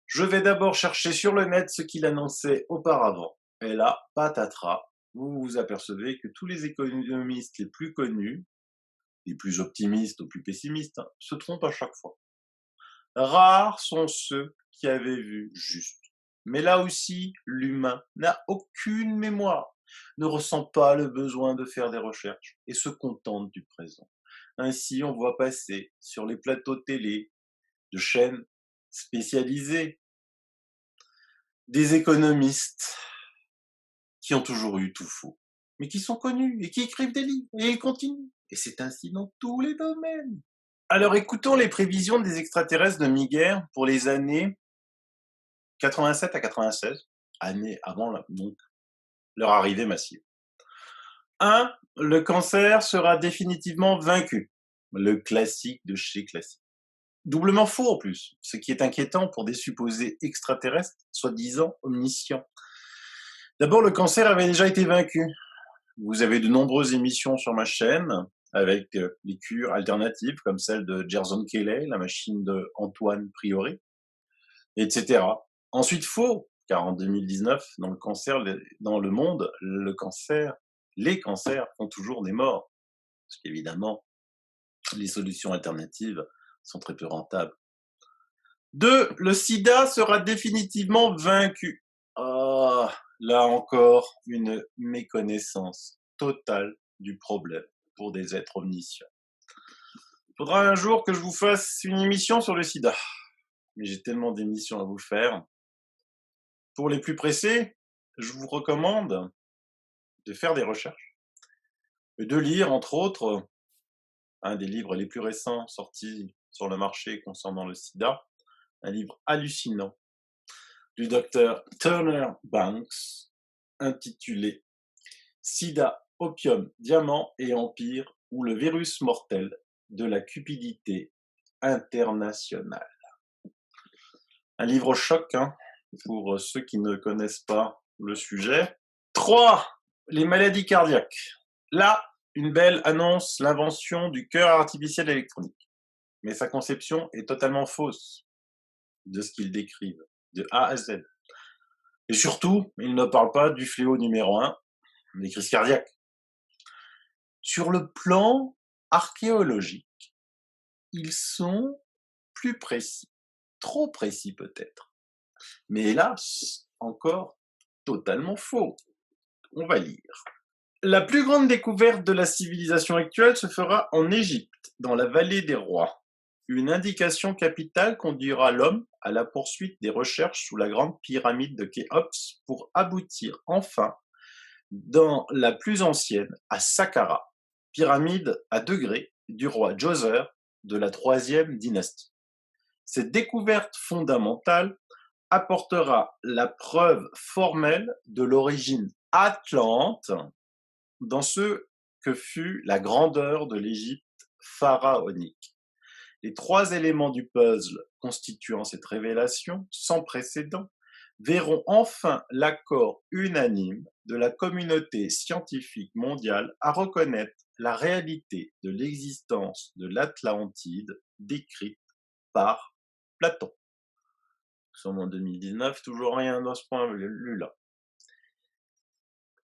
je vais d'abord chercher sur le net ce qu'il annonçait auparavant. Et là, patatras, vous vous apercevez que tous les économistes les plus connus, les plus optimistes ou plus pessimistes, se trompent à chaque fois. Rares sont ceux qui avaient vu juste. Mais là aussi, l'humain n'a aucune mémoire, ne ressent pas le besoin de faire des recherches et se contente du présent. Ainsi, on voit passer sur les plateaux télé de chaînes spécialisées des économistes qui ont toujours eu tout faux, mais qui sont connus et qui écrivent des livres et ils continuent. Et c'est ainsi dans tous les domaines. Alors écoutons les prévisions des extraterrestres de Miguel pour les années 87 à 96, années avant donc leur arrivée massive. 1. Le cancer sera définitivement vaincu. Le classique de chez classique. Doublement faux en plus, ce qui est inquiétant pour des supposés extraterrestres, soi-disant omniscients. D'abord, le cancer avait déjà été vaincu. Vous avez de nombreuses émissions sur ma chaîne avec des cures alternatives comme celle de Gerson Kelly, la machine de Antoine Priori, etc. Ensuite, faux, car en 2019, dans le monde, les cancers font toujours des morts. Parce qu'évidemment, les solutions alternatives sont très peu rentables. 2. Le sida sera définitivement vaincu. Là encore, une méconnaissance totale du problème pour des êtres omniscients. Il faudra un jour que je vous fasse une émission sur le sida. Mais j'ai tellement d'émissions à vous faire. Pour les plus pressés, je vous recommande de faire des recherches et de lire, entre autres, un des livres les plus récents sortis sur le marché concernant le sida, un livre hallucinant du docteur Turner Banks, intitulé Sida, opium, diamant et empire, ou le virus mortel de la cupidité internationale. Un livre choc, pour ceux qui ne connaissent pas le sujet. 3. Les maladies cardiaques. Là, une belle annonce l'invention du cœur artificiel électronique. Mais sa conception est totalement fausse de ce qu'ils décrivent, de A à Z. Et surtout, ils ne parlent pas du fléau numéro 1, les crises cardiaques. Sur le plan archéologique, ils sont plus précis, trop précis peut-être. Mais hélas, encore totalement faux. On va lire. La plus grande découverte de la civilisation actuelle se fera en Égypte, dans la vallée des rois. Une indication capitale conduira l'homme à la poursuite des recherches sous la grande pyramide de Khéops pour aboutir enfin dans la plus ancienne, à Saqqara, pyramide à degrés du roi Djoser de la troisième dynastie. Cette découverte fondamentale apportera la preuve formelle de l'origine atlante dans ce que fut la grandeur de l'Égypte pharaonique. Les 3 éléments du puzzle constituant cette révélation sans précédent verront enfin l'accord unanime de la communauté scientifique mondiale à reconnaître la réalité de l'existence de l'Atlantide décrite par Platon. Nous sommes en 2019, toujours rien dans ce point de vue-là.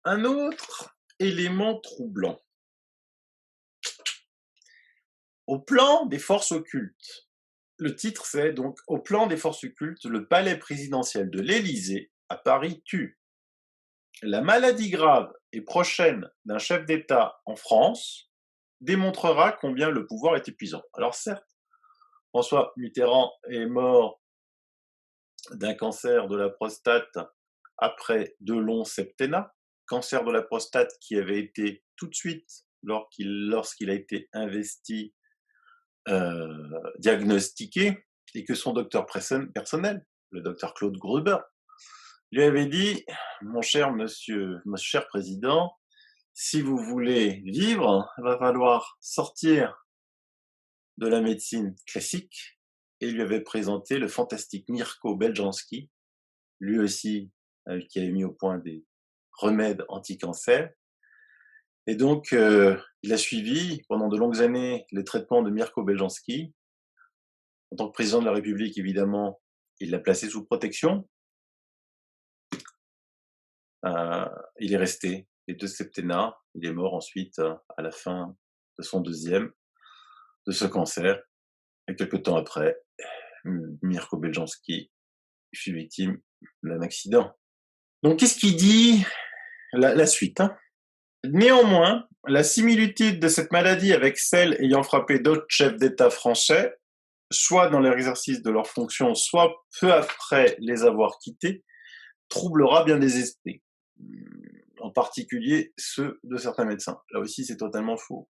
Un autre élément troublant. Au plan des forces occultes, le titre c'est donc « Au plan des forces occultes, le palais présidentiel de l'Élysée à Paris tue. La maladie grave et prochaine d'un chef d'État en France démontrera combien le pouvoir est épuisant. » Alors certes, François Mitterrand est mort d'un cancer de la prostate après de longs septennats. Cancer de la prostate qui avait été tout de suite, lorsqu'il a été investi, diagnostiqué, et que son docteur personnel, le docteur Claude Gruber, lui avait dit: mon cher monsieur, mon cher président, si vous voulez vivre, il va falloir sortir de la médecine classique, et il lui avait présenté le fantastique Mirko Beljanski, lui aussi, qui avait mis au point des remèdes anti-cancer. Et donc, il a suivi pendant de longues années les traitements de Mirko Beljanski. En tant que président de la République, évidemment, il l'a placé sous protection. Euh, il est resté les 2 septennats. Il est mort ensuite à la fin de son deuxième de ce cancer. Et quelques temps après, Mirko Beljanski fut victime d'un accident. Donc, qu'est-ce qu'il dit la suite, hein? Néanmoins, la similitude de cette maladie avec celle ayant frappé d'autres chefs d'État français, soit dans l'exercice de leurs fonctions, soit peu après les avoir quittés, troublera bien des esprits, en particulier ceux de certains médecins. Là aussi, c'est totalement faux.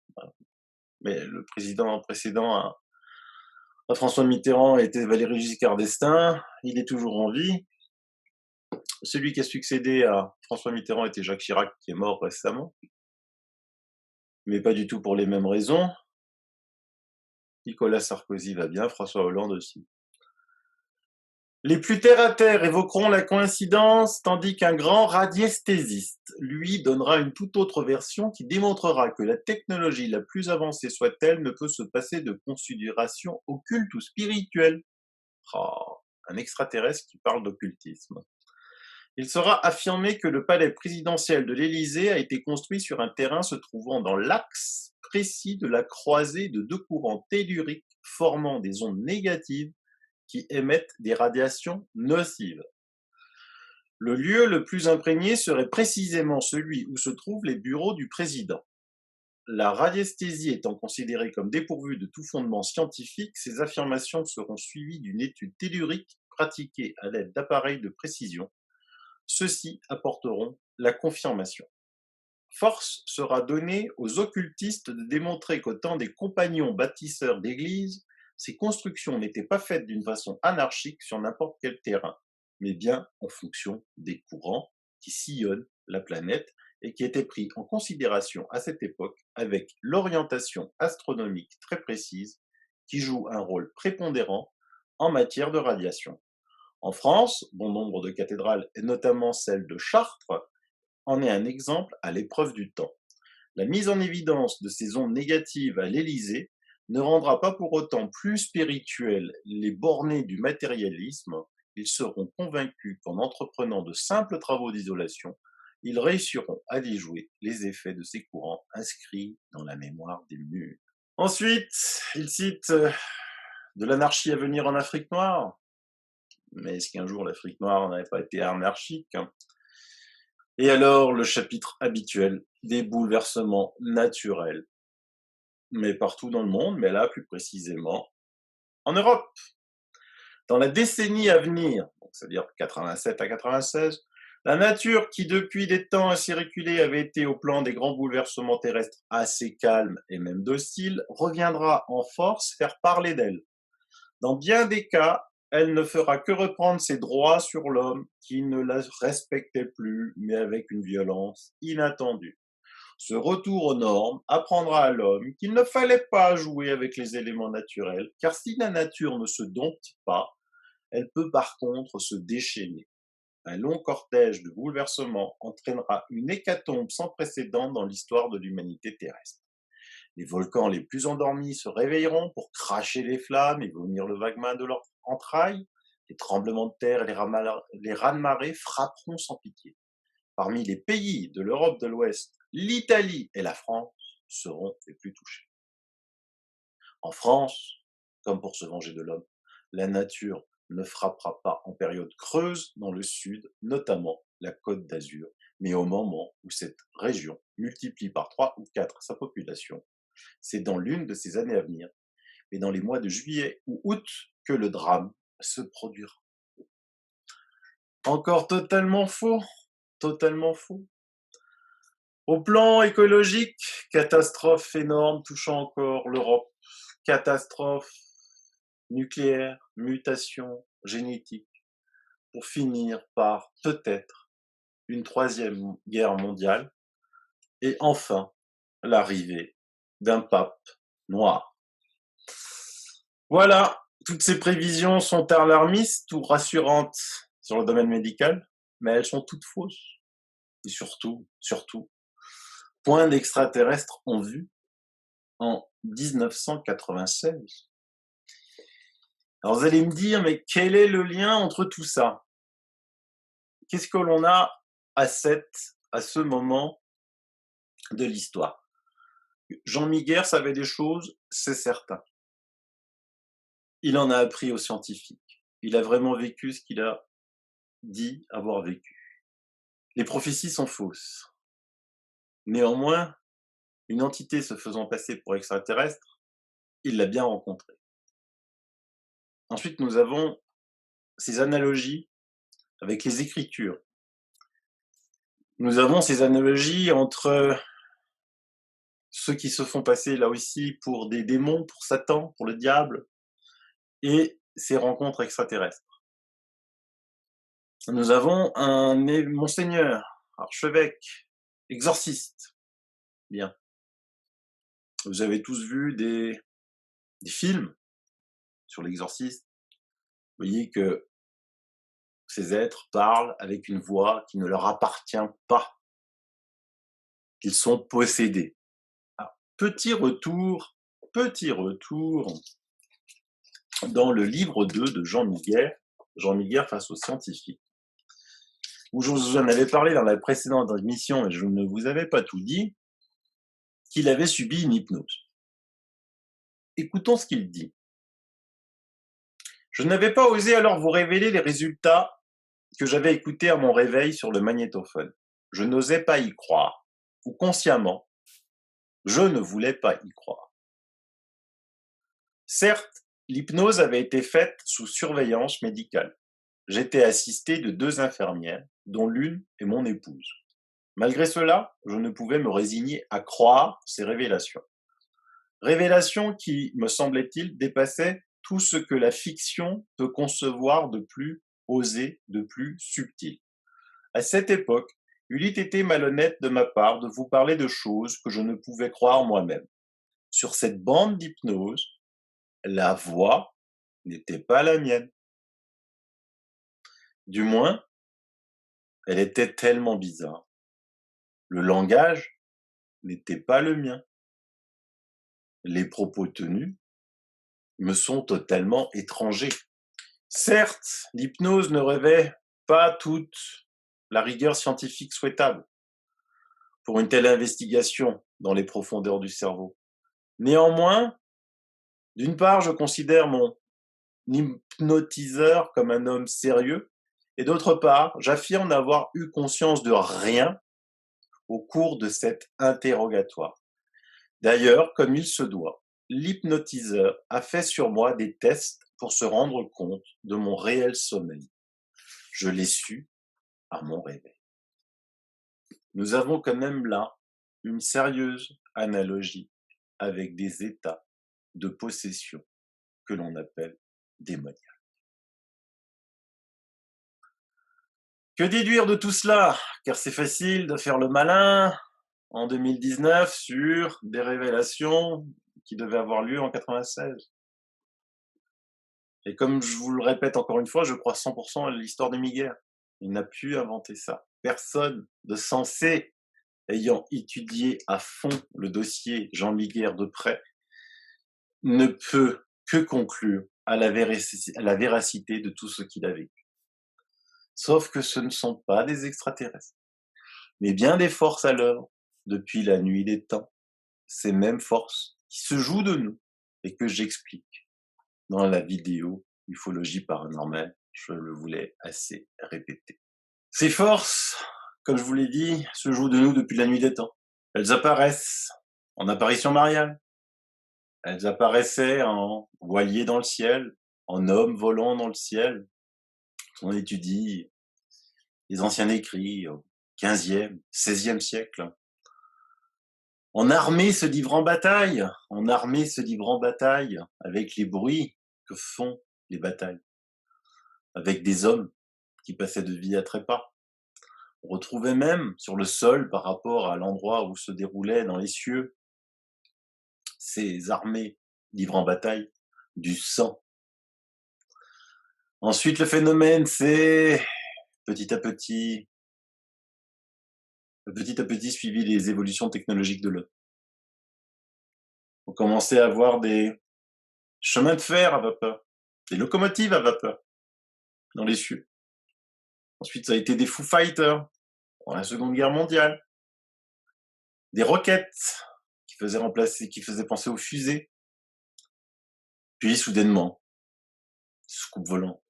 Mais le président précédent à François Mitterrand était Valéry Giscard d'Estaing, il est toujours en vie. Celui qui a succédé à François Mitterrand était Jacques Chirac, qui est mort récemment, mais pas du tout pour les mêmes raisons. Nicolas Sarkozy va bien, François Hollande aussi. Les plus terre-à-terre évoqueront la coïncidence, tandis qu'un grand radiesthésiste, lui, donnera une toute autre version qui démontrera que la technologie la plus avancée soit-elle ne peut se passer de considérations occultes ou spirituelles. Oh, un extraterrestre qui parle d'occultisme. Il sera affirmé que le palais présidentiel de l'Élysée a été construit sur un terrain se trouvant dans l'axe précis de la croisée de 2 courants telluriques formant des ondes négatives qui émettent des radiations nocives. Le lieu le plus imprégné serait précisément celui où se trouvent les bureaux du président. La radiesthésie étant considérée comme dépourvue de tout fondement scientifique, ces affirmations seront suivies d'une étude tellurique pratiquée à l'aide d'appareils de précision. Ceux-ci apporteront la confirmation. Force sera donnée aux occultistes de démontrer qu'au temps des compagnons bâtisseurs d'églises, ces constructions n'étaient pas faites d'une façon anarchique sur n'importe quel terrain, mais bien en fonction des courants qui sillonnent la planète et qui étaient pris en considération à cette époque avec l'orientation astronomique très précise qui joue un rôle prépondérant en matière de radiation. En France, bon nombre de cathédrales, et notamment celle de Chartres, en est un exemple à l'épreuve du temps. La mise en évidence de ces ondes négatives à l'Élysée ne rendra pas pour autant plus spirituels les bornés du matérialisme. Ils seront convaincus qu'en entreprenant de simples travaux d'isolation, ils réussiront à déjouer les effets de ces courants inscrits dans la mémoire des murs. Ensuite, il cite de l'anarchie à venir en Afrique noire. Mais est-ce qu'un jour l'Afrique noire n'avait pas été anarchique? Et alors, le chapitre habituel des bouleversements naturels, mais partout dans le monde, mais là plus précisément en Europe. Dans la décennie à venir, c'est-à-dire 87 à 96, la nature qui depuis des temps assez reculés avait été au plan des grands bouleversements terrestres assez calmes et même dociles, reviendra en force faire parler d'elle. Dans bien des cas, elle ne fera que reprendre ses droits sur l'homme qui ne la respectait plus, mais avec une violence inattendue. Ce retour aux normes apprendra à l'homme qu'il ne fallait pas jouer avec les éléments naturels, car si la nature ne se dompte pas, elle peut par contre se déchaîner. Un long cortège de bouleversements entraînera une hécatombe sans précédent dans l'histoire de l'humanité terrestre. Les volcans les plus endormis se réveilleront pour cracher les flammes et vomir le magma de leurs entrailles. Les tremblements de terre et les raz-de-marée frapperont sans pitié. Parmi les pays de l'Europe de l'Ouest, l'Italie et la France seront les plus touchés. En France, comme pour se venger de l'homme, la nature ne frappera pas en période creuse dans le sud, notamment la Côte d'Azur, mais au moment où cette région multiplie par 3 ou 4 sa population. C'est dans l'une de ces années à venir. et dans les mois de juillet ou août que le drame se produira. Encore totalement faux, totalement faux. Au plan écologique, catastrophe énorme touchant encore l'Europe. Catastrophe nucléaire, mutation génétique, pour finir par peut-être une troisième guerre mondiale et enfin l'arrivée d'un pape noir. Voilà, toutes ces prévisions sont alarmistes ou rassurantes sur le domaine médical, mais elles sont toutes fausses. Et surtout, point d'extraterrestres en vue en 1996. Alors vous allez me dire, mais quel est le lien entre tout ça? Qu'est-ce que l'on a à ce moment de l'histoire? Jean Miguer savait des choses, c'est certain. Il en a appris aux scientifiques. Il a vraiment vécu ce qu'il a dit avoir vécu. Les prophéties sont fausses. Néanmoins, une entité se faisant passer pour extraterrestre, il l'a bien rencontrée. Ensuite, nous avons ces analogies avec les Écritures. Nous avons ces analogies entre ceux qui se font passer là aussi pour des démons, pour Satan, pour le diable, et ces rencontres extraterrestres. Nous avons un monseigneur, archevêque, exorciste. Bien. Vous avez tous vu des films sur l'exorciste. Vous voyez que ces êtres parlent avec une voix qui ne leur appartient pas, qu'ils sont possédés. Alors, petit retour dans le livre 2 de Jean Miguer face aux scientifiques, où je vous en avais parlé dans la précédente émission et je ne vous avais pas tout dit, qu'il avait subi une hypnose. Écoutons ce qu'il dit. Je n'avais pas osé alors vous révéler les résultats que j'avais écoutés à mon réveil sur le magnétophone. Je n'osais pas y croire, ou consciemment, je ne voulais pas y croire. Certes, l'hypnose avait été faite sous surveillance médicale. J'étais assisté de 2 infirmières, dont l'une est mon épouse. Malgré cela, je ne pouvais me résigner à croire ces révélations. Révélations qui, me semblait-il, dépassaient tout ce que la fiction peut concevoir de plus osé, de plus subtil. À cette époque, il eût été malhonnête de ma part de vous parler de choses que je ne pouvais croire moi-même. Sur cette bande d'hypnose, la voix n'était pas la mienne. Du moins, elle était tellement bizarre. Le langage n'était pas le mien. Les propos tenus me sont totalement étrangers. Certes, l'hypnose ne revêt pas toute la rigueur scientifique souhaitable pour une telle investigation dans les profondeurs du cerveau. Néanmoins, d'une part, je considère mon hypnotiseur comme un homme sérieux, et d'autre part, j'affirme n'avoir eu conscience de rien au cours de cet interrogatoire. D'ailleurs, comme il se doit, l'hypnotiseur a fait sur moi des tests pour se rendre compte de mon réel sommeil. Je l'ai su à mon réveil. Nous avons quand même là une sérieuse analogie avec des états de possession que l'on appelle démoniaques. Que déduire de tout cela? Car c'est facile de faire le malin en 2019 sur des révélations qui devaient avoir lieu en 96. Et comme je vous le répète encore une fois, je crois 100% à l'histoire de Miguel. Il n'a pu inventer ça. Personne de sensé ayant étudié à fond le dossier Jean Miguel de près ne peut que conclure à la véracité de tout ce qu'il a vécu. Sauf que ce ne sont pas des extraterrestres, mais bien des forces à l'œuvre depuis la nuit des temps. Ces mêmes forces qui se jouent de nous et que j'explique dans la vidéo Ufologie paranormale, je le voulais assez répéter. Ces forces, comme je vous l'ai dit, se jouent de nous depuis la nuit des temps. Elles apparaissent en apparition mariale, Elles apparaissaient en voilier dans le ciel, en hommes volant dans le ciel. On étudie les anciens écrits au XVe, XVIe siècle. En armée se livrant bataille, en armée se livrant bataille, avec les bruits que font les batailles, avec des hommes qui passaient de vie à trépas. On retrouvait même sur le sol, par rapport à l'endroit où se déroulait dans les cieux, ces armées livrant bataille, du sang. Ensuite, le phénomène, c'est petit à petit suivi les évolutions technologiques de l'homme. On commençait à avoir des chemins de fer à vapeur, des locomotives à vapeur dans les cieux. Ensuite, ça a été des Foo Fighters pendant la Seconde Guerre mondiale, des roquettes qui faisaient penser aux fusées. Puis, soudainement, soucoupe volant.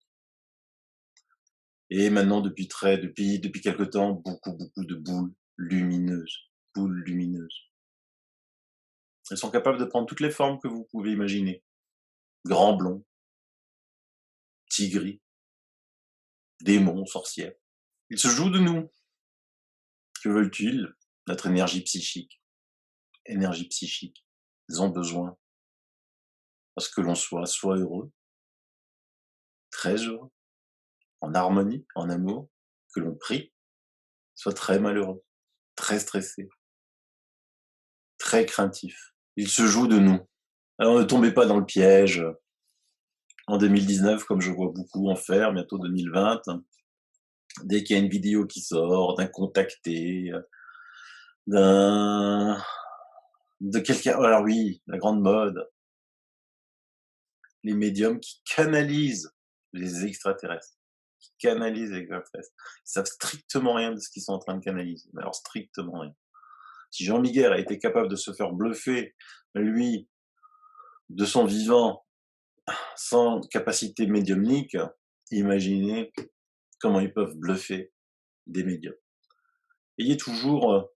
Et maintenant, depuis quelque temps, beaucoup de boules lumineuses. Boules lumineuses. Elles sont capables de prendre toutes les formes que vous pouvez imaginer. Grand blond, petit gris, démons, sorcières. Ils se jouent de nous. Que veulent-ils? Notre énergie psychique. Énergie psychique. Ils ont besoin. Parce que l'on soit heureux, très heureux, en harmonie, en amour, que l'on prie, soit très malheureux, très stressé, très craintif. Ils se jouent de nous. Alors ne tombez pas dans le piège. En 2019, comme je vois beaucoup en faire, bientôt 2020, dès qu'il y a une vidéo qui sort, d'un contacté, de quelqu'un, alors oui, la grande mode, les médiums qui canalisent les extraterrestres. Ils savent strictement rien de ce qu'ils sont en train de canaliser. Mais alors strictement rien. Si Jean Miguel a été capable de se faire bluffer, lui, de son vivant, sans capacité médiumnique, imaginez comment ils peuvent bluffer des médiums. Ayez toujours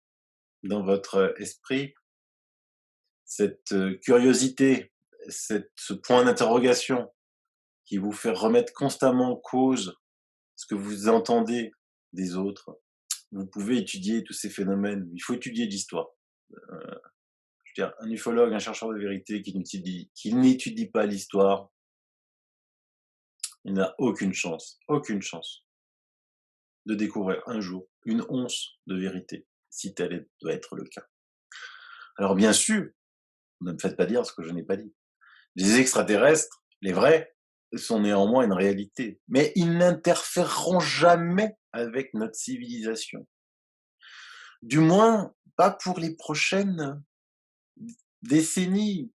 dans votre esprit cette curiosité, ce point d'interrogation qui vous fait remettre constamment en cause ce que vous entendez des autres. Vous pouvez étudier tous ces phénomènes. Il faut étudier l'histoire. Je veux dire, un ufologue, un chercheur de vérité qui n'étudie pas l'histoire, il n'a aucune chance de découvrir un jour une once de vérité, si tel doit être le cas. Alors bien sûr, ne me faites pas dire ce que je n'ai pas dit. Les extraterrestres, les vrais, sont néanmoins une réalité, mais ils n'interféreront jamais avec notre civilisation. Du moins, pas pour les prochaines décennies,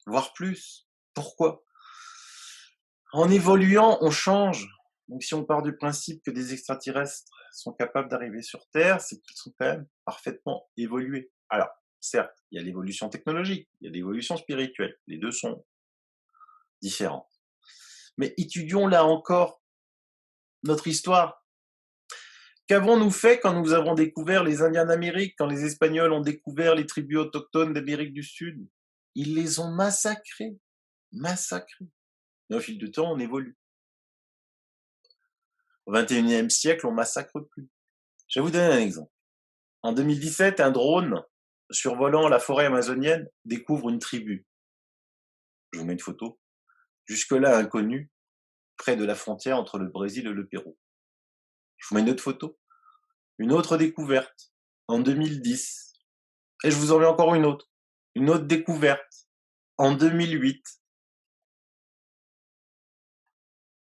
voire plus. Pourquoi? En évoluant, on change. Donc si on part du principe que des extraterrestres sont capables d'arriver sur Terre, c'est qu'ils sont quand même parfaitement évolués. Alors, certes, il y a l'évolution technologique, il y a l'évolution spirituelle. Les deux sont différents. Mais étudions là encore notre histoire. Qu'avons-nous fait quand nous avons découvert les Indiens d'Amérique, quand les Espagnols ont découvert les tribus autochtones d'Amérique du Sud? Ils les ont massacrés. Mais au fil du temps, on évolue. Au XXIe siècle, on massacre plus. Je vais vous donner un exemple. En 2017, un drone survolant la forêt amazonienne découvre une tribu. Je vous mets une photo. Jusque-là inconnue, près de la frontière entre le Brésil et le Pérou. Je vous mets une autre photo. Une autre découverte en 2010. Et je vous en mets encore une autre. Une autre découverte en 2008.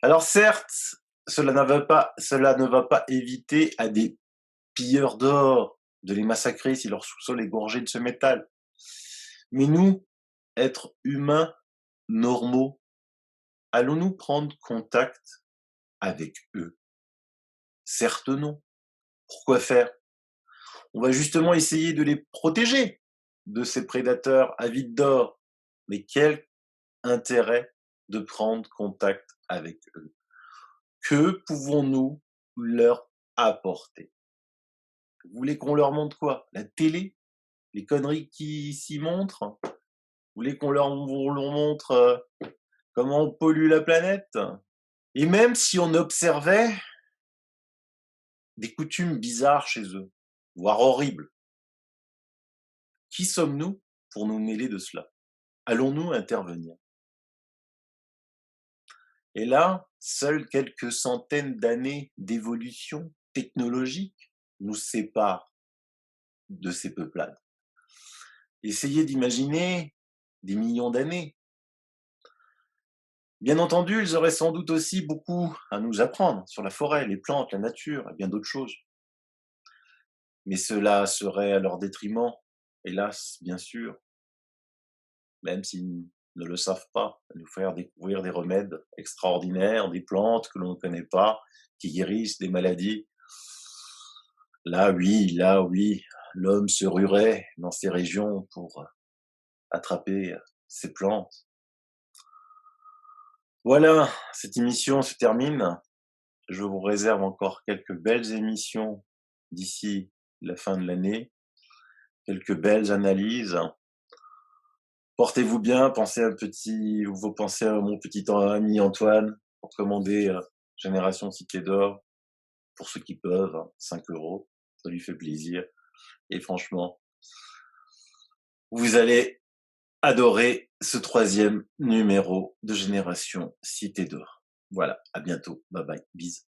Alors certes, cela ne va pas éviter à des pilleurs d'or de les massacrer si leur sous-sol est gorgé de ce métal. Mais nous, êtres humains normaux, allons-nous prendre contact avec eux? Certes non. Pourquoi faire? On va justement essayer de les protéger de ces prédateurs avides d'or. Mais quel intérêt de prendre contact avec eux? Que pouvons-nous leur apporter? Vous voulez qu'on leur montre quoi? La télé? Les conneries qui s'y montrent? Vous voulez qu'on leur montre comment on pollue la planète? Et même si on observait des coutumes bizarres chez eux, voire horribles, qui sommes-nous pour nous mêler de cela? Allons-nous intervenir? Et là, seules quelques centaines d'années d'évolution technologique nous séparent de ces peuplades. Essayez d'imaginer des millions d'années. Bien entendu, ils auraient sans doute aussi beaucoup à nous apprendre sur la forêt, les plantes, la nature et bien d'autres choses. Mais cela serait à leur détriment, hélas, bien sûr, même s'ils ne le savent pas, à nous faire découvrir des remèdes extraordinaires, des plantes que l'on ne connaît pas, qui guérissent des maladies. Là, oui, l'homme se ruerait dans ces régions pour attraper ces plantes. Voilà, cette émission se termine. Je vous réserve encore quelques belles émissions d'ici la fin de l'année, quelques belles analyses. Portez-vous bien, pensez à mon petit ami Antoine, pour commander Génération Cité d'Or, pour ceux qui peuvent, 5 €, ça lui fait plaisir. Et franchement, vous allez adorer ce 3e numéro de Génération Cité d'Or. Voilà, à bientôt, bye bye, bisous.